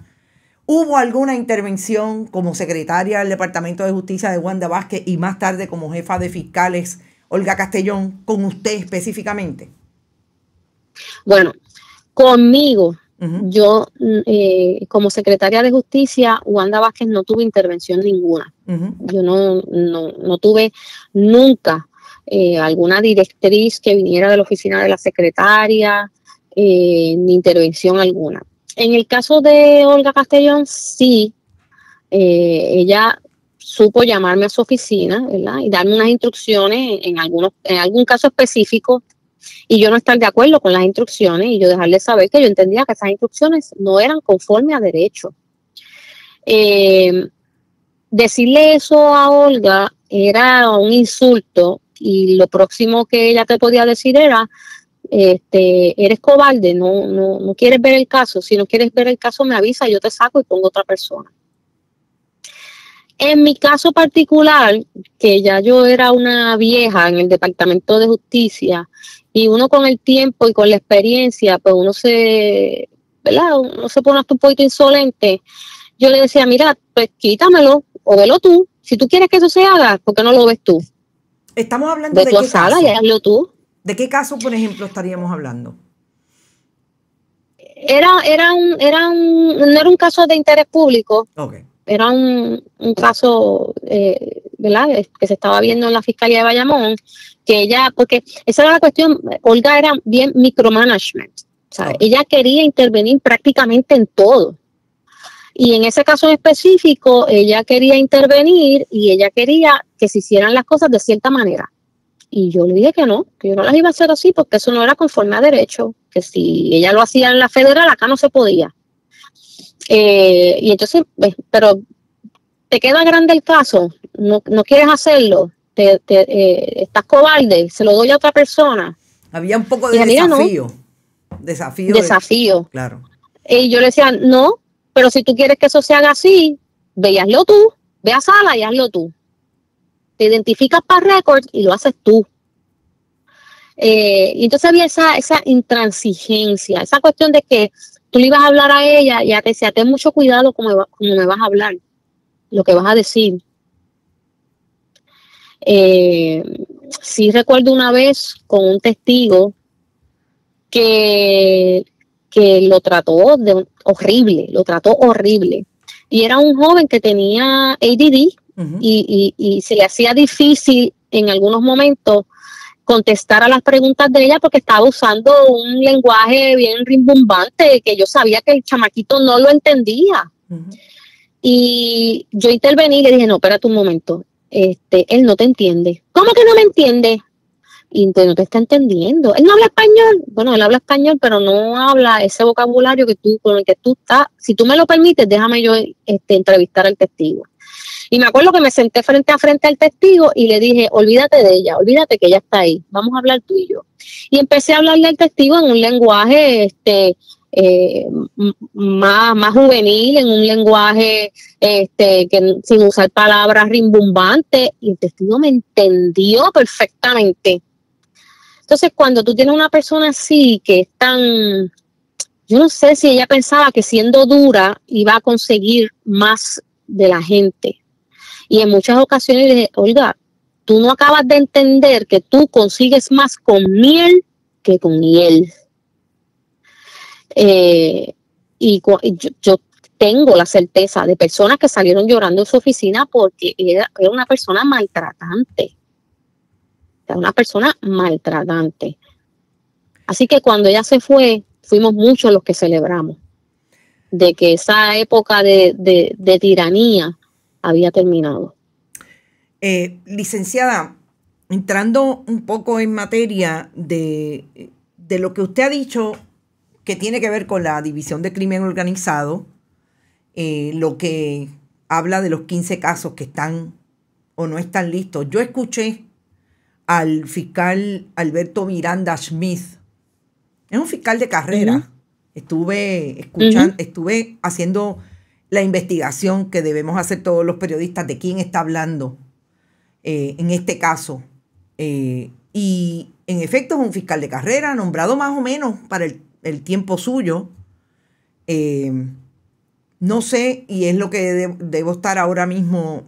¿Hubo alguna intervención como secretaria del Departamento de Justicia de Wanda Vázquez y más tarde como jefa de fiscales Olga Castellón con usted específicamente? Bueno, conmigo, yo como secretaria de Justicia, Wanda Vázquez no tuvo intervención ninguna. Yo no tuve nunca alguna directriz que viniera de la oficina de la secretaria, ni intervención alguna. En el caso de Olga Castellón, sí, ella supo llamarme a su oficina, ¿verdad? Y darme unas instrucciones en algún caso específico, y yo no estar de acuerdo con las instrucciones, y yo dejarle saber que yo entendía que esas instrucciones no eran conforme a derecho. Decirle eso a Olga era un insulto, y lo próximo que ella te podía decir era, eres cobarde, no quieres ver el caso. Si no quieres ver el caso, me avisa, yo te saco y pongo otra persona. En mi caso particular, que ya yo era una vieja en el Departamento de Justicia, y uno con el tiempo y con la experiencia, pues uno se pone hasta un poquito insolente. Yo le decía, mira, pues quítamelo o velo tú. Si tú quieres que eso se haga, ¿por qué no lo ves tú? Estamos hablando de tu sala y hazlo tú. ¿De qué caso, por ejemplo, estaríamos hablando? No era un caso de interés público. Okay. Era un caso, ¿verdad?, que se estaba viendo en la Fiscalía de Bayamón, que porque esa era la cuestión. Olga era bien micromanagement, ¿sabes? Ella quería intervenir prácticamente en todo. Y en ese caso en específico, ella quería intervenir y ella quería que se hicieran las cosas de cierta manera. Y yo le dije que yo no las iba a hacer así porque eso no era conforme a derecho, que si ella lo hacía en la federal, acá no se podía. Y entonces, pero te queda grande el caso, no quieres hacerlo, estás cobarde, se lo doy a otra persona. Había un poco de desafío. Claro. Y yo le decía, no, pero si tú quieres que eso se haga así, ve y hazlo tú, ve a sala y hazlo tú. Te identificas para récord y lo haces tú. Y entonces había esa intransigencia, esa cuestión de que tú le ibas a hablar a ella y ella te decía, ten mucho cuidado como me vas a hablar, lo que vas a decir. Sí recuerdo una vez con un testigo que lo trató horrible. Y era un joven que tenía ADD y se le hacía difícil en algunos momentos contestar a las preguntas de ella porque estaba usando un lenguaje bien rimbombante que yo sabía que el chamaquito no lo entendía. Y yo intervení y le dije, no, espérate un momento, él no te entiende. ¿Cómo que no me entiende? Y entonces no te está entendiendo. Él no habla español. Bueno, él habla español, pero no habla ese vocabulario con el que tú estás. Si tú me lo permites, déjame yo entrevistar al testigo. Y me acuerdo que me senté frente a frente al testigo y le dije, olvídate de ella, olvídate que ella está ahí, vamos a hablar tú y yo. Y empecé a hablarle al testigo en un lenguaje más juvenil, en un lenguaje que sin usar palabras rimbombantes, y el testigo me entendió perfectamente. Entonces, cuando tú tienes una persona así que es tan, yo no sé si ella pensaba que siendo dura iba a conseguir más de la gente. Y en muchas ocasiones le dije, Olga, tú no acabas de entender que tú consigues más con miel que con miel. Y yo tengo la certeza de personas que salieron llorando en su oficina porque era una persona maltratante. Era una persona maltratante. Así que cuando ella se fue, fuimos muchos los que celebramos de que esa época de tiranía había terminado. Licenciada, entrando un poco en materia de lo que usted ha dicho que tiene que ver con la División de Crimen Organizado, lo que habla de los 15 casos que están o no están listos. Yo escuché al fiscal Alberto Miranda Smith, es un fiscal de carrera. Estuve escuchando, estuve haciendo la investigación que debemos hacer todos los periodistas de quién está hablando en este caso. Y en efecto es un fiscal de carrera, nombrado más o menos para el tiempo suyo. No sé, y es lo que debo estar ahora mismo,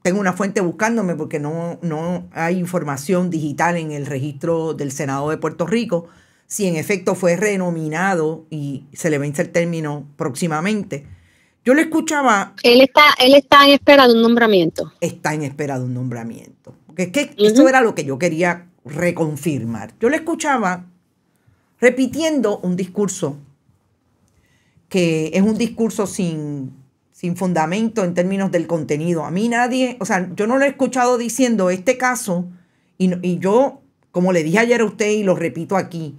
tengo una fuente buscándome porque no hay información digital en el registro del Senado de Puerto Rico, si en efecto fue renominado y se le vence el término próximamente. Yo le escuchaba... Él está en espera de un nombramiento. Está en espera de un nombramiento. Porque es que eso era lo que yo quería reconfirmar. Yo le escuchaba repitiendo un discurso que es un discurso sin fundamento en términos del contenido. A mí nadie, o sea, yo no lo he escuchado diciendo este caso, y yo, como le dije ayer a usted y lo repito aquí,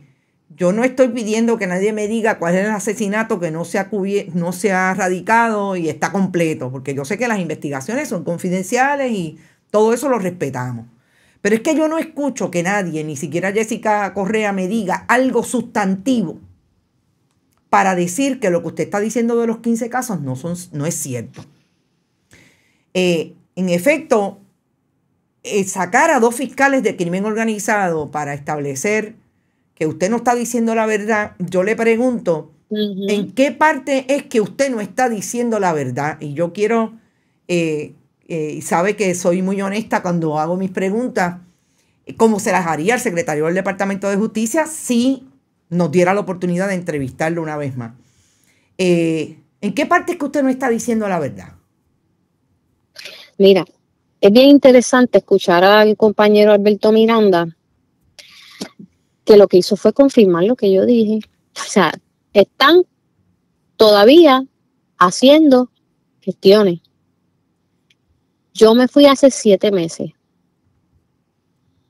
yo no estoy pidiendo que nadie me diga cuál es el asesinato que no se ha radicado y está completo, porque yo sé que las investigaciones son confidenciales y todo eso lo respetamos. Pero es que yo no escucho que nadie, ni siquiera Jessica Correa, me diga algo sustantivo para decir que lo que usted está diciendo de los 15 casos no es cierto. En efecto, sacar a 2 fiscales de crimen organizado para establecer que usted no está diciendo la verdad, yo le pregunto, ¿en qué parte es que usted no está diciendo la verdad? Y yo quiero, sabe que soy muy honesta cuando hago mis preguntas, como se las haría el secretario del Departamento de Justicia si nos diera la oportunidad de entrevistarlo una vez más. ¿En qué parte es que usted no está diciendo la verdad? Mira, es bien interesante escuchar al compañero Alberto Miranda, que lo que hizo fue confirmar lo que yo dije. O sea, están todavía haciendo gestiones. Yo me fui hace 7 meses.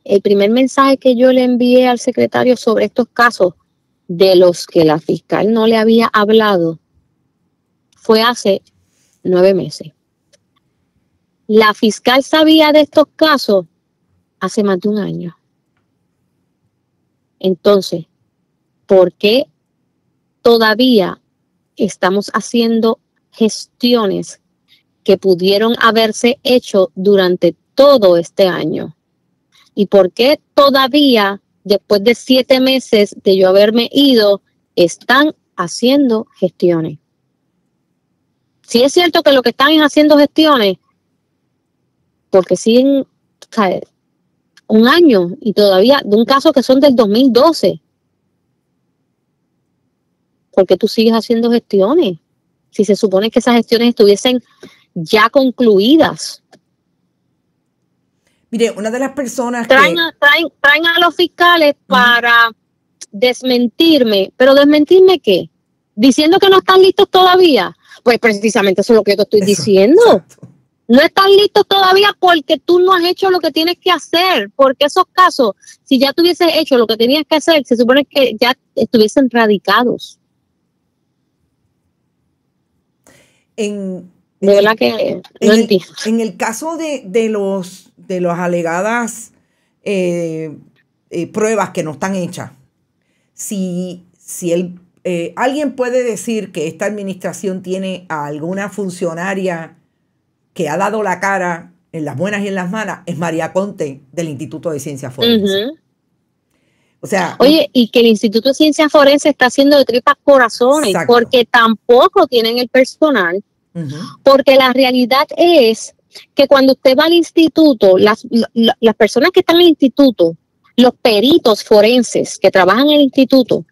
El primer mensaje que yo le envié al secretario sobre estos casos de los que la fiscal no le había hablado fue hace 9 meses. La fiscal sabía de estos casos hace más de un año. Entonces, ¿por qué todavía estamos haciendo gestiones que pudieron haberse hecho durante todo este año? ¿Y por qué todavía, después de 7 meses de yo haberme ido, están haciendo gestiones? Sí es cierto que lo que están haciendo gestiones, porque siguen, o sea, un año y todavía de un caso que son del 2012. ¿Por qué tú sigues haciendo gestiones? Si se supone que esas gestiones estuviesen ya concluidas. Mire, una de las personas traen a los fiscales para desmentirme. ¿Pero desmentirme qué? ¿Diciendo que no están listos todavía? Pues precisamente eso es lo que yo te estoy diciendo. Exacto. No están listos todavía porque tú no has hecho lo que tienes que hacer. Porque esos casos, si ya tuvieses hecho lo que tenías que hacer, se supone que ya estuviesen radicados. De verdad que no entiendo. En el caso de los alegadas pruebas que no están hechas, si alguien puede decir que esta administración tiene a alguna funcionaria que ha dado la cara en las buenas y en las malas, es María Conte del Instituto de Ciencias Forenses. O sea, oye, y que el Instituto de Ciencias Forenses está haciendo de tripas corazones, exacto, porque tampoco tienen el personal, porque la realidad es que cuando usted va al instituto, las personas que están en el instituto, los peritos forenses que trabajan en el instituto,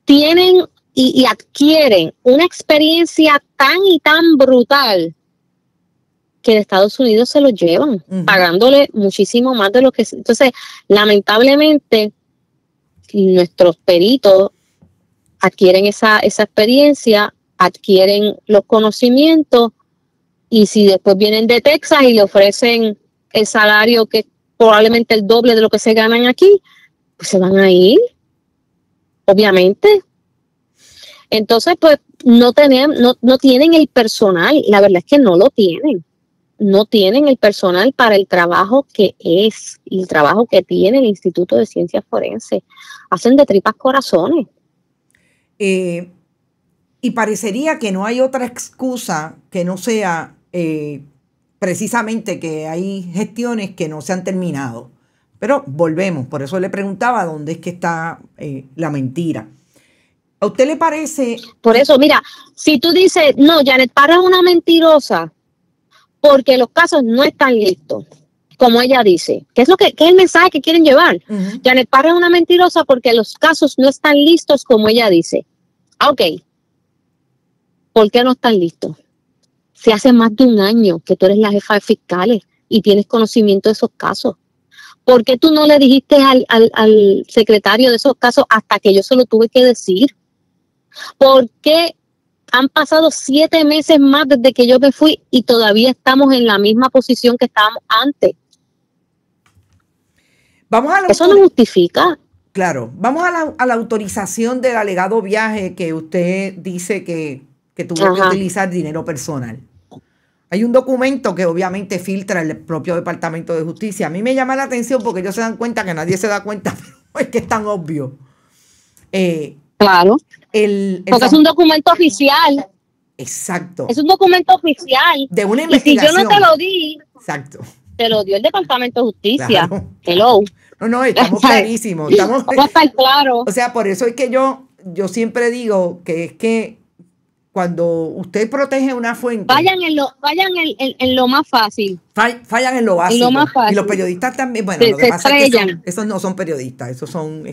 tienen y adquieren una experiencia tan y tan brutal que de Estados Unidos se los llevan, pagándole muchísimo más de lo que... Entonces, lamentablemente, nuestros peritos adquieren esa experiencia, adquieren los conocimientos, y si después vienen de Texas y le ofrecen el salario que es probablemente el doble de lo que se ganan aquí, pues se van a ir, obviamente. Entonces, pues no tienen el personal, la verdad es que no lo tienen. No tienen el personal para el trabajo que es y el trabajo que tiene el Instituto de Ciencias Forenses. Hacen de tripas corazones. Y parecería que no hay otra excusa que no sea precisamente que hay gestiones que no se han terminado. Pero volvemos, por eso le preguntaba dónde es que está la mentira. ¿A usted le parece? Por eso, mira, si tú dices, no, Janet Parra es una mentirosa, porque los casos no están listos, como ella dice. ¿Qué es el mensaje que quieren llevar? Janet Parra es una mentirosa porque los casos no están listos, como ella dice. Ok. ¿Por qué no están listos? Si hace más de un año que tú eres la jefa de fiscales y tienes conocimiento de esos casos. ¿Por qué tú no le dijiste al secretario de esos casos hasta que yo se lo tuve que decir? ¿Por qué han pasado 7 meses más desde que yo me fui y todavía estamos en la misma posición que estábamos antes? Eso no justifica. Claro, vamos a la autorización del alegado viaje que usted dice que tuvo que utilizar dinero personal. Hay un documento que obviamente filtra el propio Departamento de Justicia. A mí me llama la atención porque ellos se dan cuenta que nadie se da cuenta, pero es que es tan obvio. Claro. Porque es un documento oficial. Exacto. Es un documento oficial. De una investigación. Y si yo no te lo di, exacto, te lo dio el Departamento de Justicia. Claro. Hello. No, estamos clarísimos. Vamos a estar claros. O sea, por eso es que yo siempre digo que es que cuando usted protege una fuente... Vayan en lo más fácil. Fallan en lo básico. En lo más fácil. Y los periodistas también, bueno, lo que pasa es que esos no son periodistas, esos son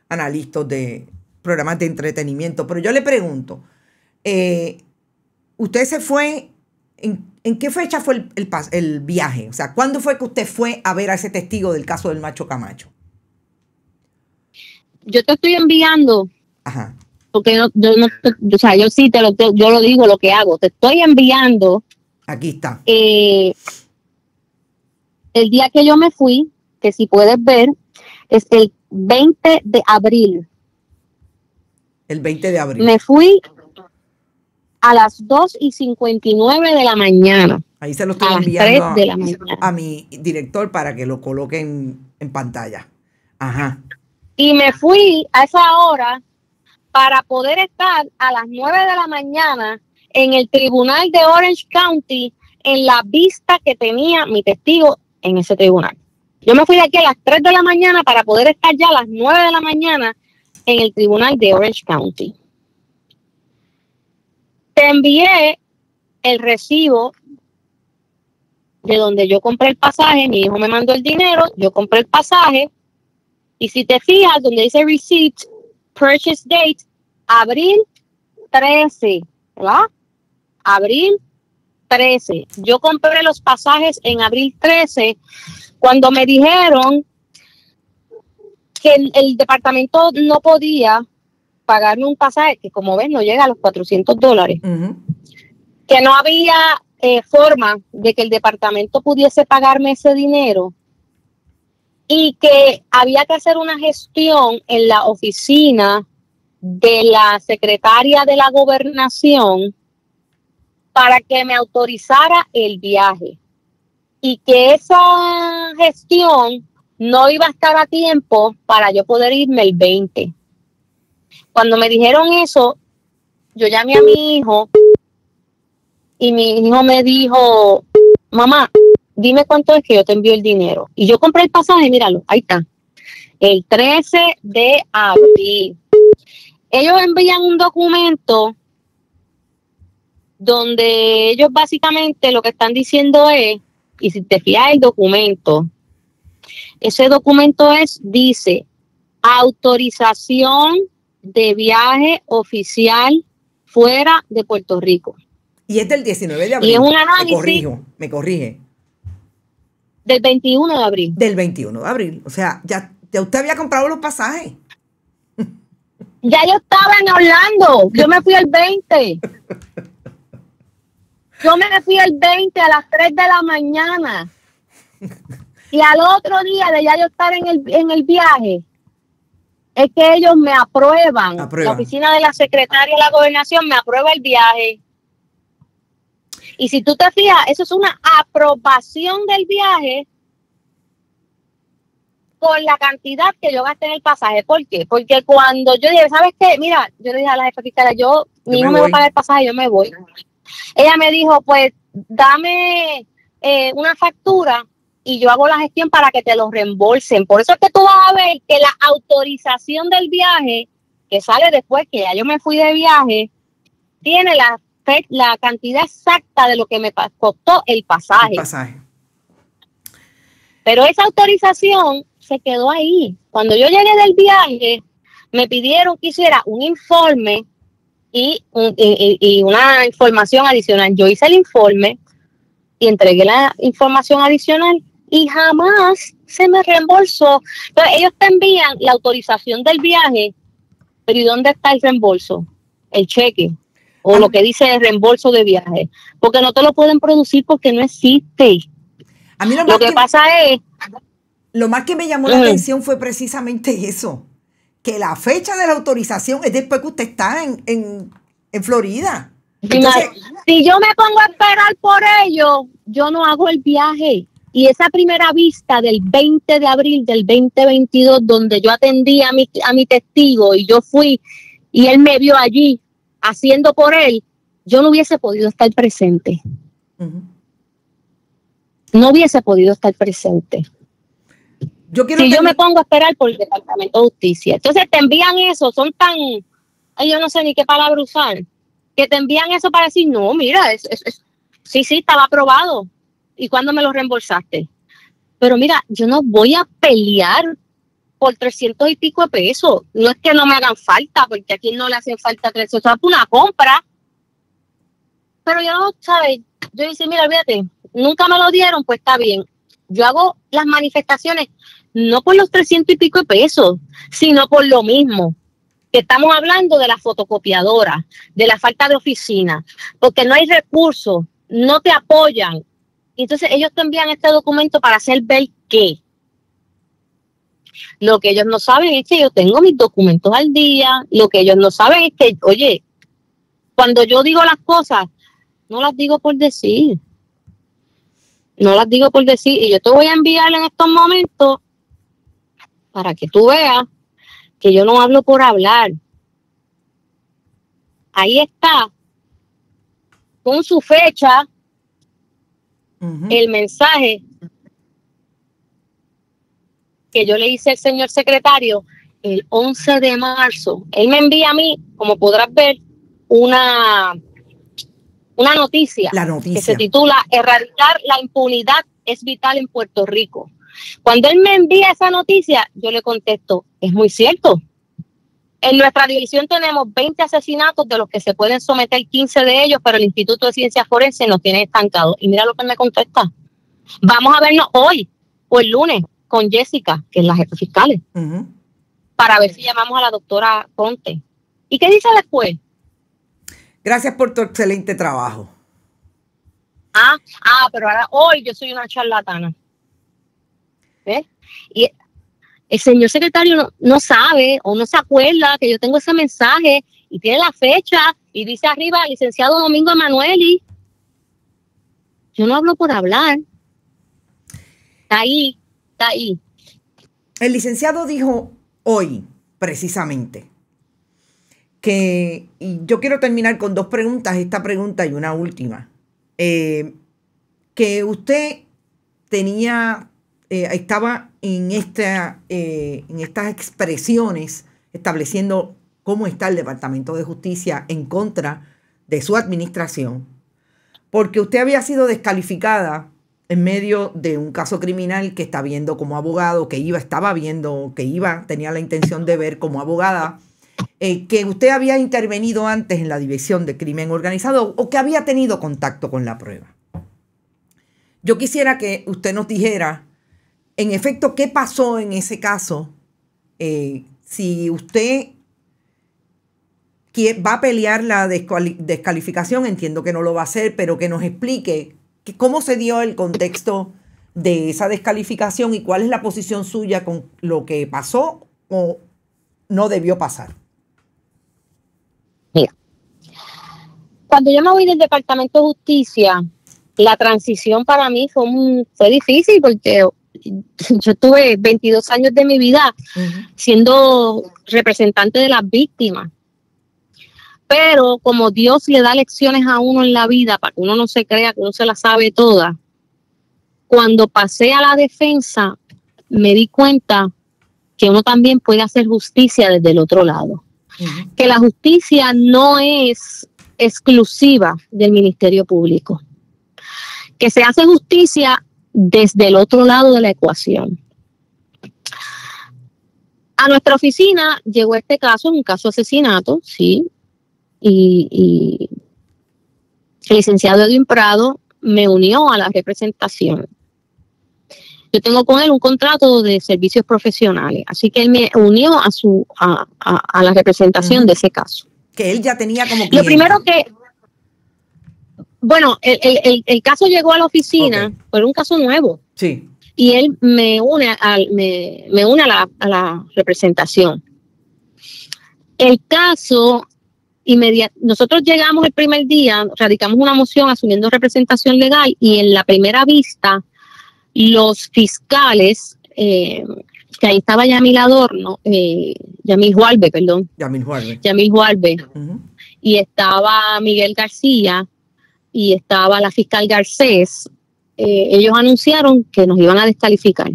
analistas de programas de entretenimiento. Pero yo le pregunto, ¿usted se fue, en qué fecha fue el viaje? O sea, ¿cuándo fue que usted fue a ver a ese testigo del caso del Macho Camacho? Yo te estoy enviando porque yo no, o sea, yo sí yo lo digo lo que hago. Te estoy enviando. Aquí está. El día que yo me fui, que si puedes ver, es el 20 de abril. El 20 de abril. Me fui a las 2:59 de la mañana. Ahí se lo estoy a las enviando 3 de la mañana. a mi director para que lo coloque en pantalla. Ajá. Y me fui a esa hora para poder estar a las 9 de la mañana en el tribunal de Orange County en la vista que tenía mi testigo en ese tribunal. Yo me fui de aquí a las 3 de la mañana para poder estar ya a las 9 de la mañana en el tribunal de Orange County. Te envié el recibo de donde yo compré el pasaje. Mi hijo me mandó el dinero, yo compré el pasaje. Y si te fijas, donde dice receipt, purchase date, abril 13, ¿verdad? Abril 13. Yo compré los pasajes en abril 13, cuando me dijeron que el departamento no podía pagarme un pasaje que, como ves, no llega a los $400. Uh-huh. Que no había forma de que el departamento pudiese pagarme ese dinero y que había que hacer una gestión en la oficina de la secretaria de la gobernación para que me autorizara el viaje y que esa gestión no iba a estar a tiempo para yo poder irme el 20. Cuando me dijeron eso, yo llamé a mi hijo y mi hijo me dijo, mamá, dime cuánto es que yo te envío el dinero. Y yo compré el pasaje, míralo, ahí está. El 13 de abril. Ellos envían un documento donde ellos básicamente lo que están diciendo es, y si te fijas el documento, ese documento dice, autorización de viaje oficial fuera de Puerto Rico. Y es del 19 de abril. Y es un análisis. Me corrige. Del 21 de abril. Del 21 de abril. O sea, ya usted había comprado los pasajes. Ya yo estaba en Orlando. Yo me fui el 20. Yo me fui el 20 a las 3 de la mañana. Y al otro día de ya yo estar en el viaje, es que ellos me aprueban. La oficina de la secretaria de la gobernación me aprueba el viaje. Y si tú te fijas, eso es una aprobación del viaje por la cantidad que yo gasté en el pasaje. ¿Por qué? Porque cuando yo dije, ¿sabes qué? Mira, yo le dije a la jefa fiscal, mi hijo me va a pagar el pasaje, yo me voy. Ella me dijo, pues, dame una factura y yo hago la gestión para que te lo reembolsen. Por eso es que tú vas a ver que la autorización del viaje, que sale después que ya yo me fui de viaje, tiene la cantidad exacta de lo que me costó el pasaje. Pero esa autorización se quedó ahí. Cuando yo llegué del viaje, me pidieron que hiciera un informe y una información adicional. Yo hice el informe y entregué la información adicional y jamás se me reembolsó. Entonces ellos te envían la autorización del viaje, pero ¿y dónde está el reembolso? El cheque. O lo que dice el reembolso de viaje. Porque no te lo pueden producir porque no existe. A mí lo que pasa es... Lo más que me llamó la atención fue precisamente eso. Que la fecha de la autorización es después que usted está en Florida. Entonces, si yo me pongo a esperar por ello, yo no hago el viaje. Y esa primera vista del 20 de abril del 2022, donde yo atendí a mi testigo y yo fui y él me vio allí haciendo por él, yo no hubiese podido estar presente. Uh-huh. No hubiese podido estar presente. Yo me pongo a esperar por el Departamento de Justicia. Entonces te envían eso, son tan, yo no sé ni qué palabra usar, que te envían eso para decir, no, mira, sí, estaba aprobado. ¿Y cuándo me lo reembolsaste? Pero mira, yo no voy a pelear por 300 y pico de pesos. No es que no me hagan falta, porque aquí no le hacen falta 300, o sea, una compra. Pero yo no, ¿sabes? Yo dije, mira, olvídate, nunca me lo dieron, pues está bien. Yo hago las manifestaciones no por los 300 y pico de pesos, sino por lo mismo. que estamos hablando de la fotocopiadora, de la falta de oficina, porque no hay recursos, no te apoyan. Entonces ellos te envían este documento para hacer ver qué. Lo que ellos no saben es que yo tengo mis documentos al día. Lo que ellos no saben es que, oye, cuando yo digo las cosas, no las digo por decir. No las digo por decir. Y yo te voy a enviar en estos momentos para que tú veas que yo no hablo por hablar. Ahí está, con su fecha, el mensaje que yo le hice al señor secretario el 11 de marzo. Él me envía a mí, como podrás ver, una noticia, que se titula "Erradicar la impunidad es vital en Puerto Rico". Cuando él me envía esa noticia, yo le contesto, es muy cierto. En nuestra división tenemos 20 asesinatos, de los que se pueden someter 15 de ellos, pero el Instituto de Ciencias Forenses nos tiene estancados. Y mira lo que me contesta. Vamos a vernos hoy o el lunes con Jessica, que es la jefe fiscal, para ver si llamamos a la doctora Conte. ¿Y qué dice después? Gracias por tu excelente trabajo. Pero ahora hoy yo soy una charlatana. ¿Ves? Y el señor secretario no sabe o no se acuerda que yo tengo ese mensaje y tiene la fecha y dice arriba licenciado Domingo Emanueli. Yo no hablo por hablar. Está ahí. El licenciado dijo hoy, precisamente, que, y yo quiero terminar con dos preguntas, esta pregunta y una última, que usted estaba en estas expresiones estableciendo cómo está el Departamento de Justicia en contra de su administración, porque usted había sido descalificada en medio de un caso criminal que está viendo como abogado, tenía la intención de ver como abogada, que usted había intervenido antes en la División de Crimen Organizado o que había tenido contacto con la prueba. Yo quisiera que usted nos dijera, en efecto, qué pasó en ese caso, si usted va a pelear la descalificación, entiendo que no lo va a hacer, pero que nos explique cómo se dio el contexto de esa descalificación y cuál es la posición suya con lo que pasó o no debió pasar. Mira, cuando yo me voy del Departamento de Justicia, la transición para mí fue difícil porque yo tuve 22 años de mi vida siendo representante de las víctimas. Pero como Dios le da lecciones a uno en la vida para que uno no se crea que uno se la sabe toda, cuando pasé a la defensa me di cuenta que uno también puede hacer justicia desde el otro lado. Que la justicia no es exclusiva del Ministerio Público. Que se hace justicia desde el otro lado de la ecuación. A nuestra oficina llegó este caso, un caso de asesinato, sí. Y el licenciado Edwin Prado me unió a la representación. Yo tengo con él un contrato de servicios profesionales, así que él me unió a la representación de ese caso. Que él ya tenía como cliente. Lo primero el caso llegó a la oficina, fue un caso nuevo. Sí. Y él me une a la representación. El caso nosotros llegamos el primer día, radicamos una moción asumiendo representación legal y en la primera vista los fiscales, que ahí estaba Yamil Juarbe, y estaba Miguel García y estaba la fiscal Garcés, ellos anunciaron que nos iban a descalificar.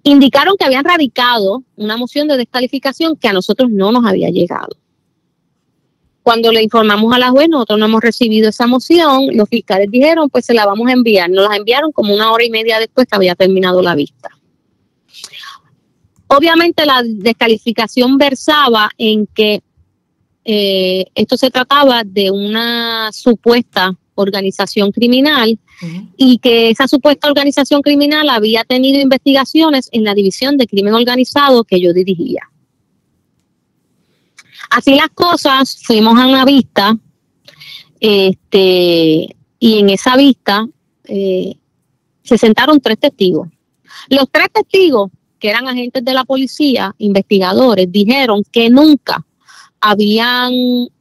Indicaron que habían radicado una moción de descalificación que a nosotros no nos había llegado. Cuando le informamos a la juez, nosotros no hemos recibido esa moción, los fiscales dijeron, pues se la vamos a enviar. Nos la enviaron como 1 hora y media después que había terminado la vista. Obviamente la descalificación versaba en que esto se trataba de una supuesta organización criminal y que esa supuesta organización criminal había tenido investigaciones en la división de crimen organizado que yo dirigía. Así las cosas, fuimos a una vista, y en esa vista se sentaron 3 testigos. Los 3 testigos, que eran agentes de la policía, investigadores, dijeron que nunca habían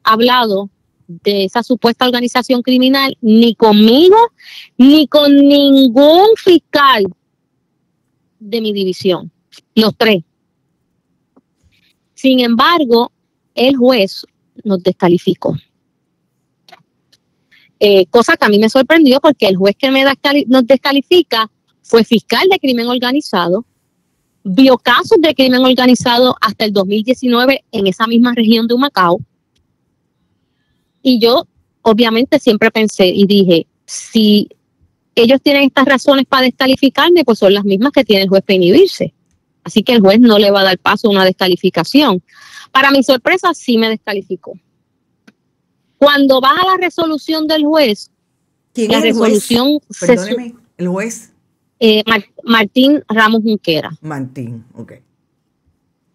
hablado de esa supuesta organización criminal ni conmigo ni con ningún fiscal de mi división, los 3. Sin embargo, el juez nos descalificó. Cosa que a mí me sorprendió porque el juez que nos descalifica fue fiscal de crimen organizado, vio casos de crimen organizado hasta el 2019 en esa misma región de Humacao. Y yo, obviamente, siempre pensé y dije, si ellos tienen estas razones para descalificarme, pues son las mismas que tiene el juez para inhibirse. Así que el juez no le va a dar paso a una descalificación. Para mi sorpresa, sí me descalificó. Cuando baja la resolución del juez, ¿quién la es el resolución juez? Perdóneme, el juez. Martín Ramos Junquera. Martín, ok.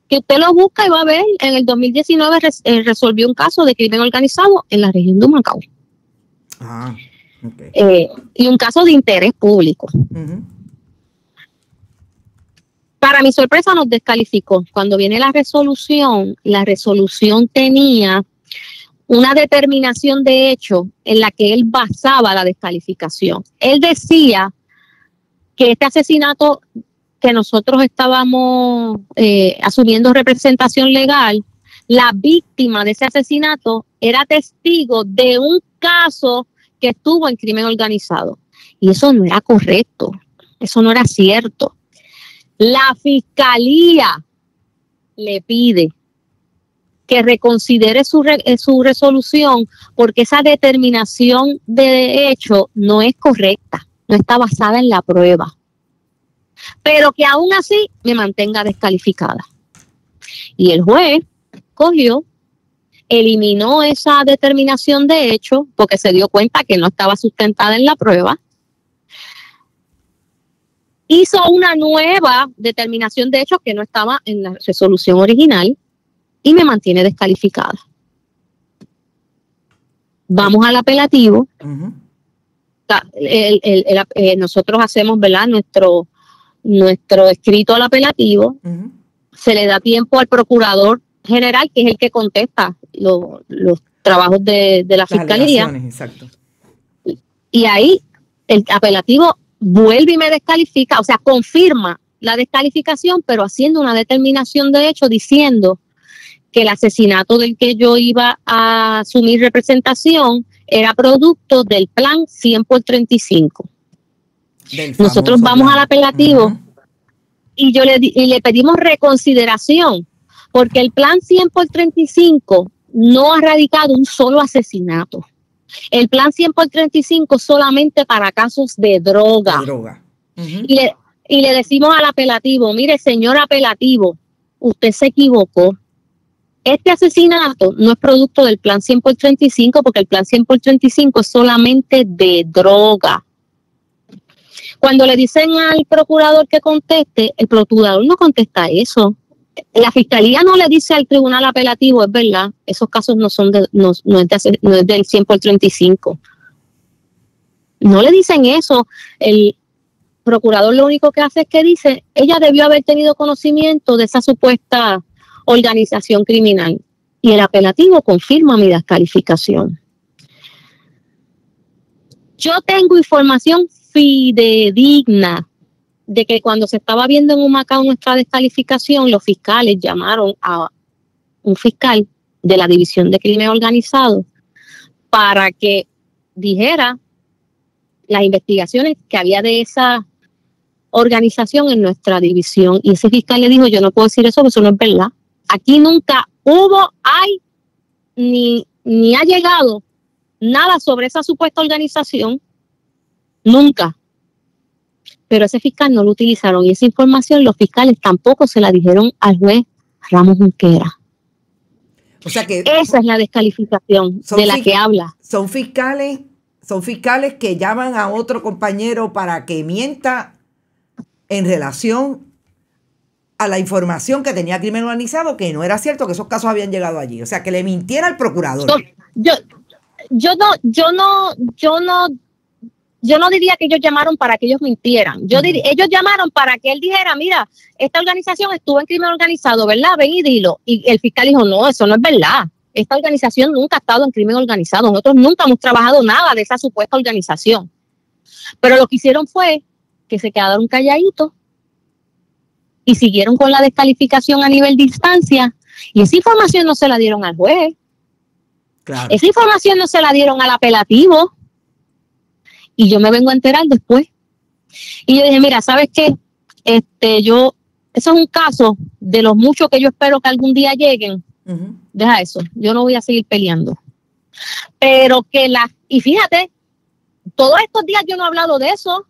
Que usted lo busca y va a ver, en el 2019 resolvió un caso de crimen organizado en la región de Humacao. Ah, ok. Y un caso de interés público. Para mi sorpresa nos descalificó. Cuando viene la resolución tenía una determinación de hecho en la que él basaba la descalificación. Él decía que este asesinato que nosotros estábamos asumiendo representación legal, la víctima de ese asesinato era testigo de un caso que estuvo en crimen organizado. Y eso no era correcto, eso no era cierto. La fiscalía le pide que reconsidere su resolución porque esa determinación de hecho no es correcta, no está basada en la prueba. Pero que aún así me mantenga descalificada. Y el juez cogió, eliminó esa determinación de hecho porque se dio cuenta que no estaba sustentada en la prueba. Hizo una nueva determinación de hecho que no estaba en la resolución original y me mantiene descalificada. Vamos al apelativo. Nosotros hacemos, ¿verdad?, nuestro escrito al apelativo. Se le da tiempo al procurador general, que es el que contesta los trabajos de la fiscalía. Exacto. Y ahí el apelativo vuelve y me descalifica, o sea, confirma la descalificación, pero haciendo una determinación de hecho diciendo que el asesinato del que yo iba a asumir representación era producto del plan 100 por 35. Nosotros vamos al apelativo y le pedimos reconsideración porque el plan 100 por 35 no ha radicado un solo asesinato. El plan 100 por 35 solamente para casos de droga. Y le decimos al apelativo, mire, señor apelativo, usted se equivocó. Este asesinato no es producto del plan 100 por 35 porque el plan 100 por 35 es solamente de droga. Cuando le dicen al procurador que conteste, el procurador no contesta eso. La fiscalía no le dice al tribunal apelativo, es verdad, esos casos no es del 100 por 35. No le dicen eso. El procurador lo único que hace es que dice, ella debió haber tenido conocimiento de esa supuesta organización criminal. Y el apelativo confirma mi descalificación. Yo tengo información fidedigna de que cuando se estaba viendo en Humacao nuestra descalificación, los fiscales llamaron a un fiscal de la División de Crimen Organizado para que dijera las investigaciones que había de esa organización en nuestra división. Y ese fiscal le dijo, yo no puedo decir eso, porque eso no es verdad. Aquí nunca ni ha llegado nada sobre esa supuesta organización. Nunca. Pero ese fiscal no lo utilizaron y esa información los fiscales tampoco se la dijeron al juez Ramos Junquera. O sea que esa es la descalificación de la que habla. Son fiscales Son fiscales que llaman a otro compañero para que mienta en relación a la información que tenía crimen organizado, que no era cierto, que esos casos habían llegado allí. O sea, que le mintiera al procurador. Yo no diría que ellos llamaron para que ellos mintieran. Ellos llamaron para que él dijera, mira, esta organización estuvo en crimen organizado, ¿verdad? Ven y dilo. Y el fiscal dijo, no, eso no es verdad. Esta organización nunca ha estado en crimen organizado. Nosotros nunca hemos trabajado nada de esa supuesta organización. Pero lo que hicieron fue que se quedaron calladitos y siguieron con la descalificación a nivel de instancia. Y esa información no se la dieron al juez. Claro. Esa información no se la dieron al apelativo. Y yo me vengo a enterar después. Y yo dije, mira, ¿sabes qué? Eso es un caso de los muchos que yo espero que algún día lleguen. Uh-huh. Deja eso, yo no voy a seguir peleando. Pero y fíjate, todos estos días yo no he hablado de eso.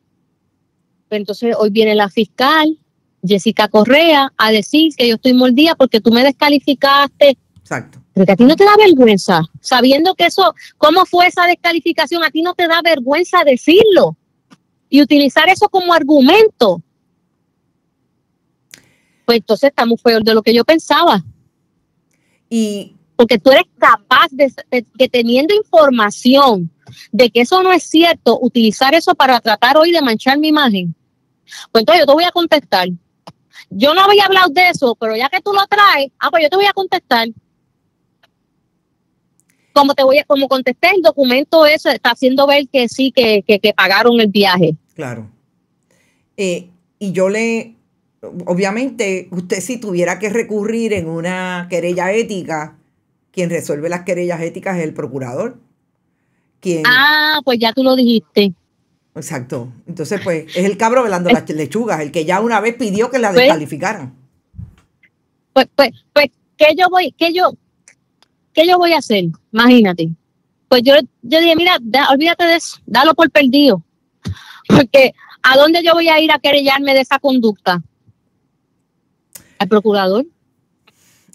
Pero entonces hoy viene la fiscal, Jessica Correa, a decir que yo estoy mordida porque tú me descalificaste. Exacto. Pero que a ti no te da vergüenza, sabiendo que eso, cómo fue esa descalificación, a ti no te da vergüenza decirlo y utilizar eso como argumento. Pues entonces estamos peor de lo que yo pensaba. Porque tú eres capaz de que teniendo información de que eso no es cierto, utilizar eso para tratar hoy de manchar mi imagen. Pues entonces yo te voy a contestar. Yo no había hablado de eso, pero ya que tú lo traes, pues yo te voy a contestar. Como contesté, el documento ese está haciendo ver que sí, que pagaron el viaje. Claro. Y yo obviamente, usted si tuviera que recurrir en una querella ética, quien resuelve las querellas éticas es el procurador. Pues ya tú lo dijiste. Exacto. Entonces, pues, es el cabro velando las lechugas, el que ya una vez pidió que la descalificaran. Pues, ¿qué yo voy a hacer? Imagínate. Pues yo dije, mira, olvídate de eso, dalo por perdido. Porque, ¿a dónde yo voy a ir a querellarme de esa conducta? ¿Al procurador?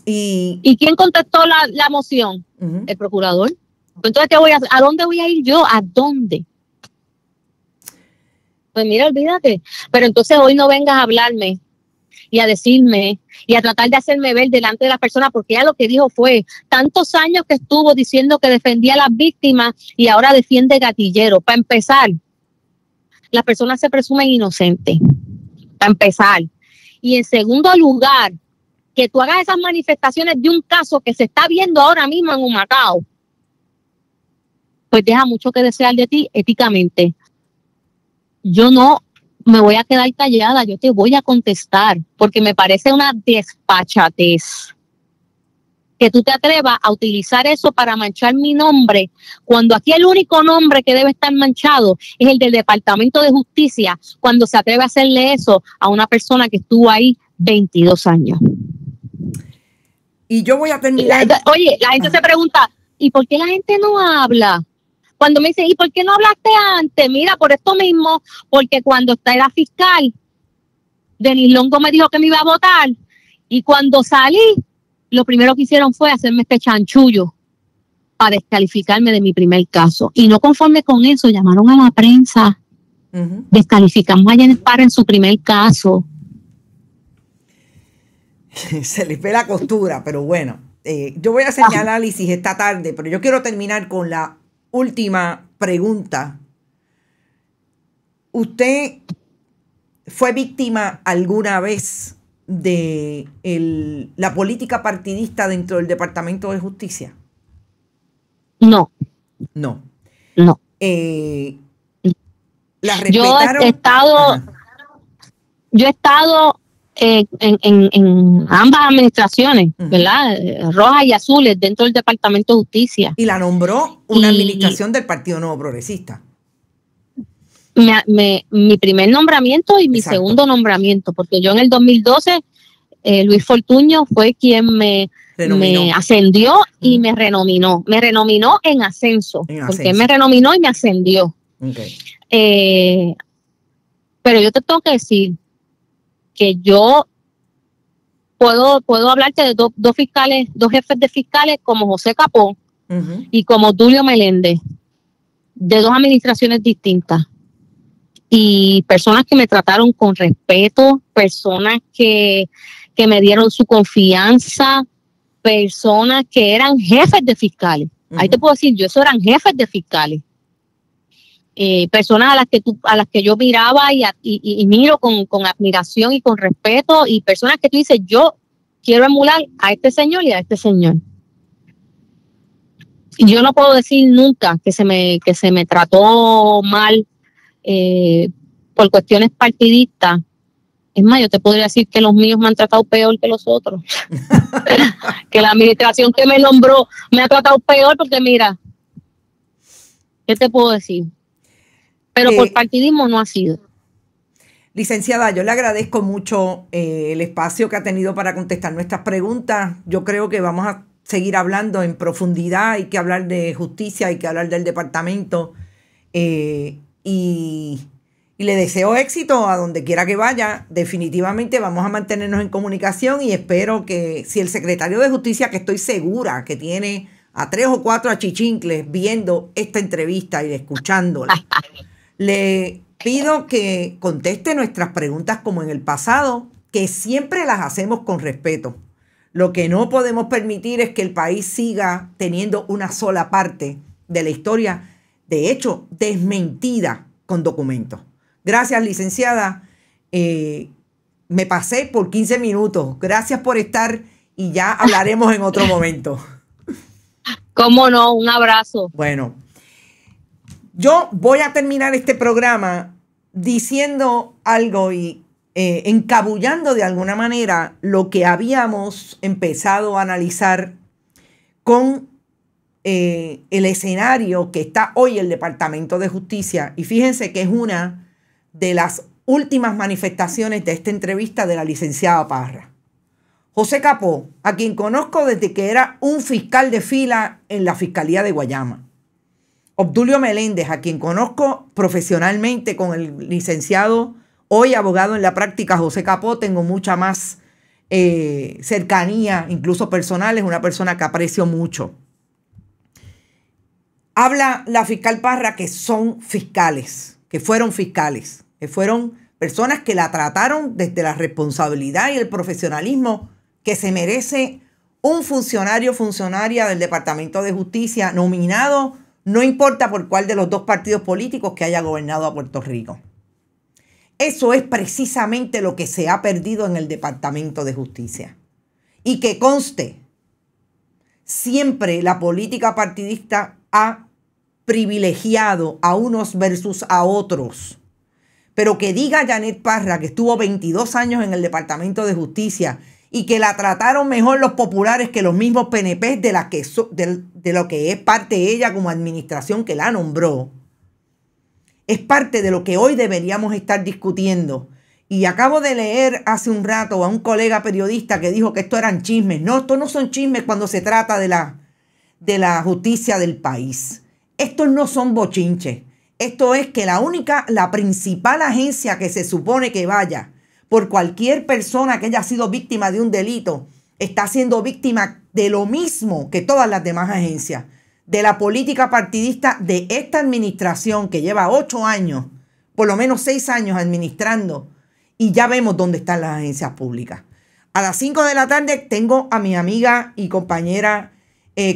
¿Y quién contestó la moción? Uh-huh. El procurador. Entonces, ¿qué voy a hacer? ¿A dónde voy a ir yo? ¿A dónde? Pues mira, olvídate. Pero entonces hoy no vengas a hablarme y a decirme y a tratar de hacerme ver delante de las personas, porque ella lo que dijo fue tantos años que estuvo diciendo que defendía a las víctimas y ahora defiende gatillero. Para empezar, las personas se presumen inocentes. Para empezar. Y en segundo lugar, que tú hagas esas manifestaciones de un caso que se está viendo ahora mismo en Humacao, pues deja mucho que desear de ti éticamente. Yo no me voy a quedar callada, yo te voy a contestar, porque me parece una despachatez que tú te atrevas a utilizar eso para manchar mi nombre, cuando aquí el único nombre que debe estar manchado es el del Departamento de Justicia, cuando se atreve a hacerle eso a una persona que estuvo ahí 22 años. Y yo voy a terminar. Oye, la gente se pregunta, ¿y por qué la gente no habla? Cuando me dicen, ¿y por qué no hablaste antes? Mira, por esto mismo, porque cuando era fiscal, Denis Longo me dijo que me iba a votar, y cuando salí, lo primero que hicieron fue hacerme este chanchullo para descalificarme de mi primer caso. Y no conforme con eso, llamaron a la prensa, uh-huh. Descalificamos a Jennifer Parra en su primer caso. Se les ve la costura, pero bueno, yo voy a hacer mi análisis esta tarde, pero yo quiero terminar con la última pregunta. ¿Usted fue víctima alguna vez de la política partidista dentro del Departamento de Justicia? No. No. No. ¿La respetaron? Yo he estado en ambas administraciones, uh-huh. ¿verdad? Rojas y azules dentro del Departamento de Justicia. Y la nombró una administración del Partido Nuevo Progresista. Mi primer nombramiento y mi Exacto. Segundo nombramiento, porque yo en el 2012, Luis Fortuño fue quien me ascendió y me renominó. Me renominó en ascenso, porque él me renominó y me ascendió. Okay. Pero yo te tengo que decir que yo puedo hablarte de dos fiscales, dos jefes de fiscales como José Capó uh-huh. y como Tulio Meléndez, de 2 administraciones distintas. Y personas que me trataron con respeto, personas que me dieron su confianza, personas que eran jefes de fiscales. Ahí te puedo decir, eso eran jefes de fiscales. Personas a las que yo miraba y miro con admiración y con respeto, y personas que tú dices, yo quiero emular a este señor y a este señor. Y yo no puedo decir nunca que se me trató mal por cuestiones partidistas. Es más, yo te podría decir que los míos me han tratado peor que los otros. Que la administración que me nombró me ha tratado peor, porque mira, ¿qué te puedo decir? Pero por partidismo no ha sido. Licenciada, yo le agradezco mucho el espacio que ha tenido para contestar nuestras preguntas. Yo creo que vamos a seguir hablando en profundidad. Hay que hablar de justicia, hay que hablar del departamento. Y le deseo éxito a donde quiera que vaya. Definitivamente vamos a mantenernos en comunicación, y espero que si el secretario de Justicia, que estoy segura que tiene a 3 o 4 achichincles viendo esta entrevista y escuchándola, le pido que conteste nuestras preguntas como en el pasado, que siempre las hacemos con respeto. Lo que no podemos permitir es que el país siga teniendo una sola parte de la historia, de hecho, desmentida con documentos. Gracias, licenciada. Me pasé por 15 minutos. Gracias por estar, y ya hablaremos en otro momento. ¿Cómo no? Un abrazo. Bueno, yo voy a terminar este programa diciendo algo y encabullando de alguna manera lo que habíamos empezado a analizar con el escenario que está hoy el Departamento de Justicia. Y fíjense que es una de las últimas manifestaciones de esta entrevista de la licenciada Parra. José Capó, a quien conozco desde que era un fiscal de fila en la Fiscalía de Guayama. Obdulio Meléndez, a quien conozco profesionalmente con el licenciado, hoy abogado en la práctica, José Capó, tengo mucha más cercanía, incluso personal, es una persona que aprecio mucho. Habla la fiscal Parra que son fiscales, que fueron fiscales, que fueron personas que la trataron desde la responsabilidad y el profesionalismo que se merece un funcionaria del Departamento de Justicia nominado, no importa por cuál de los 2 partidos políticos que haya gobernado a Puerto Rico. Eso es precisamente lo que se ha perdido en el Departamento de Justicia. Y que conste, siempre la política partidista ha privilegiado a unos versus a otros. Pero que diga Janet Parra, que estuvo 22 años en el Departamento de Justicia y que la trataron mejor los populares que los mismos PNP de lo que es parte de ella como administración que la nombró, es parte de lo que hoy deberíamos estar discutiendo. Y acabo de leer hace un rato a un colega periodista que dijo que esto eran chismes. No, esto no son chismes cuando se trata de la justicia del país. Estos no son bochinches. Esto es que la principal agencia que se supone que vaya por cualquier persona que haya sido víctima de un delito, está siendo víctima de lo mismo que todas las demás agencias, de la política partidista de esta administración que lleva 8 años, por lo menos 6 años administrando, y ya vemos dónde están las agencias públicas. A las 5 de la tarde tengo a mi amiga y compañera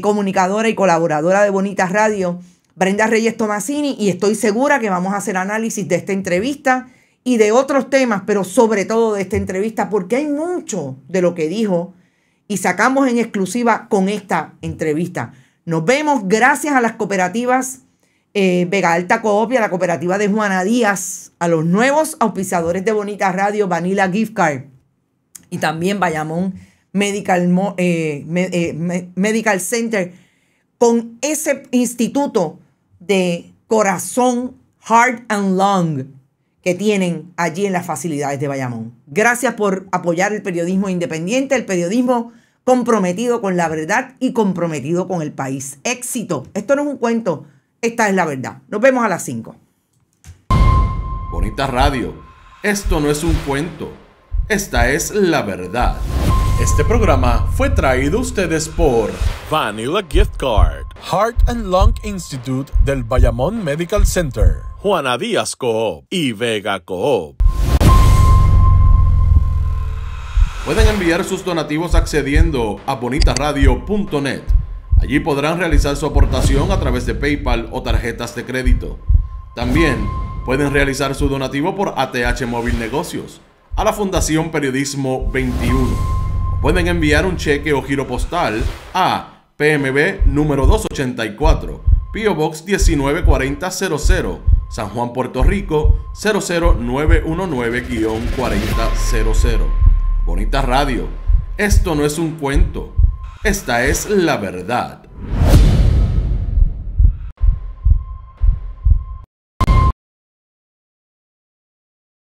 comunicadora y colaboradora de Bonitas Radio, Brenda Reyes Tomasini, y estoy segura que vamos a hacer análisis de esta entrevista y de otros temas, pero sobre todo de esta entrevista, porque hay mucho de lo que dijo y sacamos en exclusiva con esta entrevista. Nos vemos gracias a las cooperativas Vega Alta Coop y a la cooperativa de Juana Díaz, a los nuevos auspiciadores de Bonitas Radio, Vanilla Gift Card, y también Bayamón Medical Center, con ese instituto de corazón, heart and lung, que tienen allí en las facilidades de Bayamón. Gracias por apoyar el periodismo independiente, el periodismo comprometido con la verdad y comprometido con el país. Éxito. Esto no es un cuento, esta es la verdad. Nos vemos a las 5. Bonita Radio. Esto no es un cuento. Esta es la verdad. Este programa fue traído a ustedes por Vanilla Gift Card, Heart and Lung Institute del Bayamón Medical Center, Juana Díaz Coop y Vega Coop. Pueden enviar sus donativos accediendo a bonitasradio.net. Allí podrán realizar su aportación a través de PayPal o tarjetas de crédito. También pueden realizar su donativo por ATH Móvil Negocios a la Fundación Periodismo 21. Pueden enviar un cheque o giro postal a PMB número 284, P.O. Box 194000, San Juan, Puerto Rico 00919-4000. Bonita Radio, esto no es un cuento, esta es la verdad.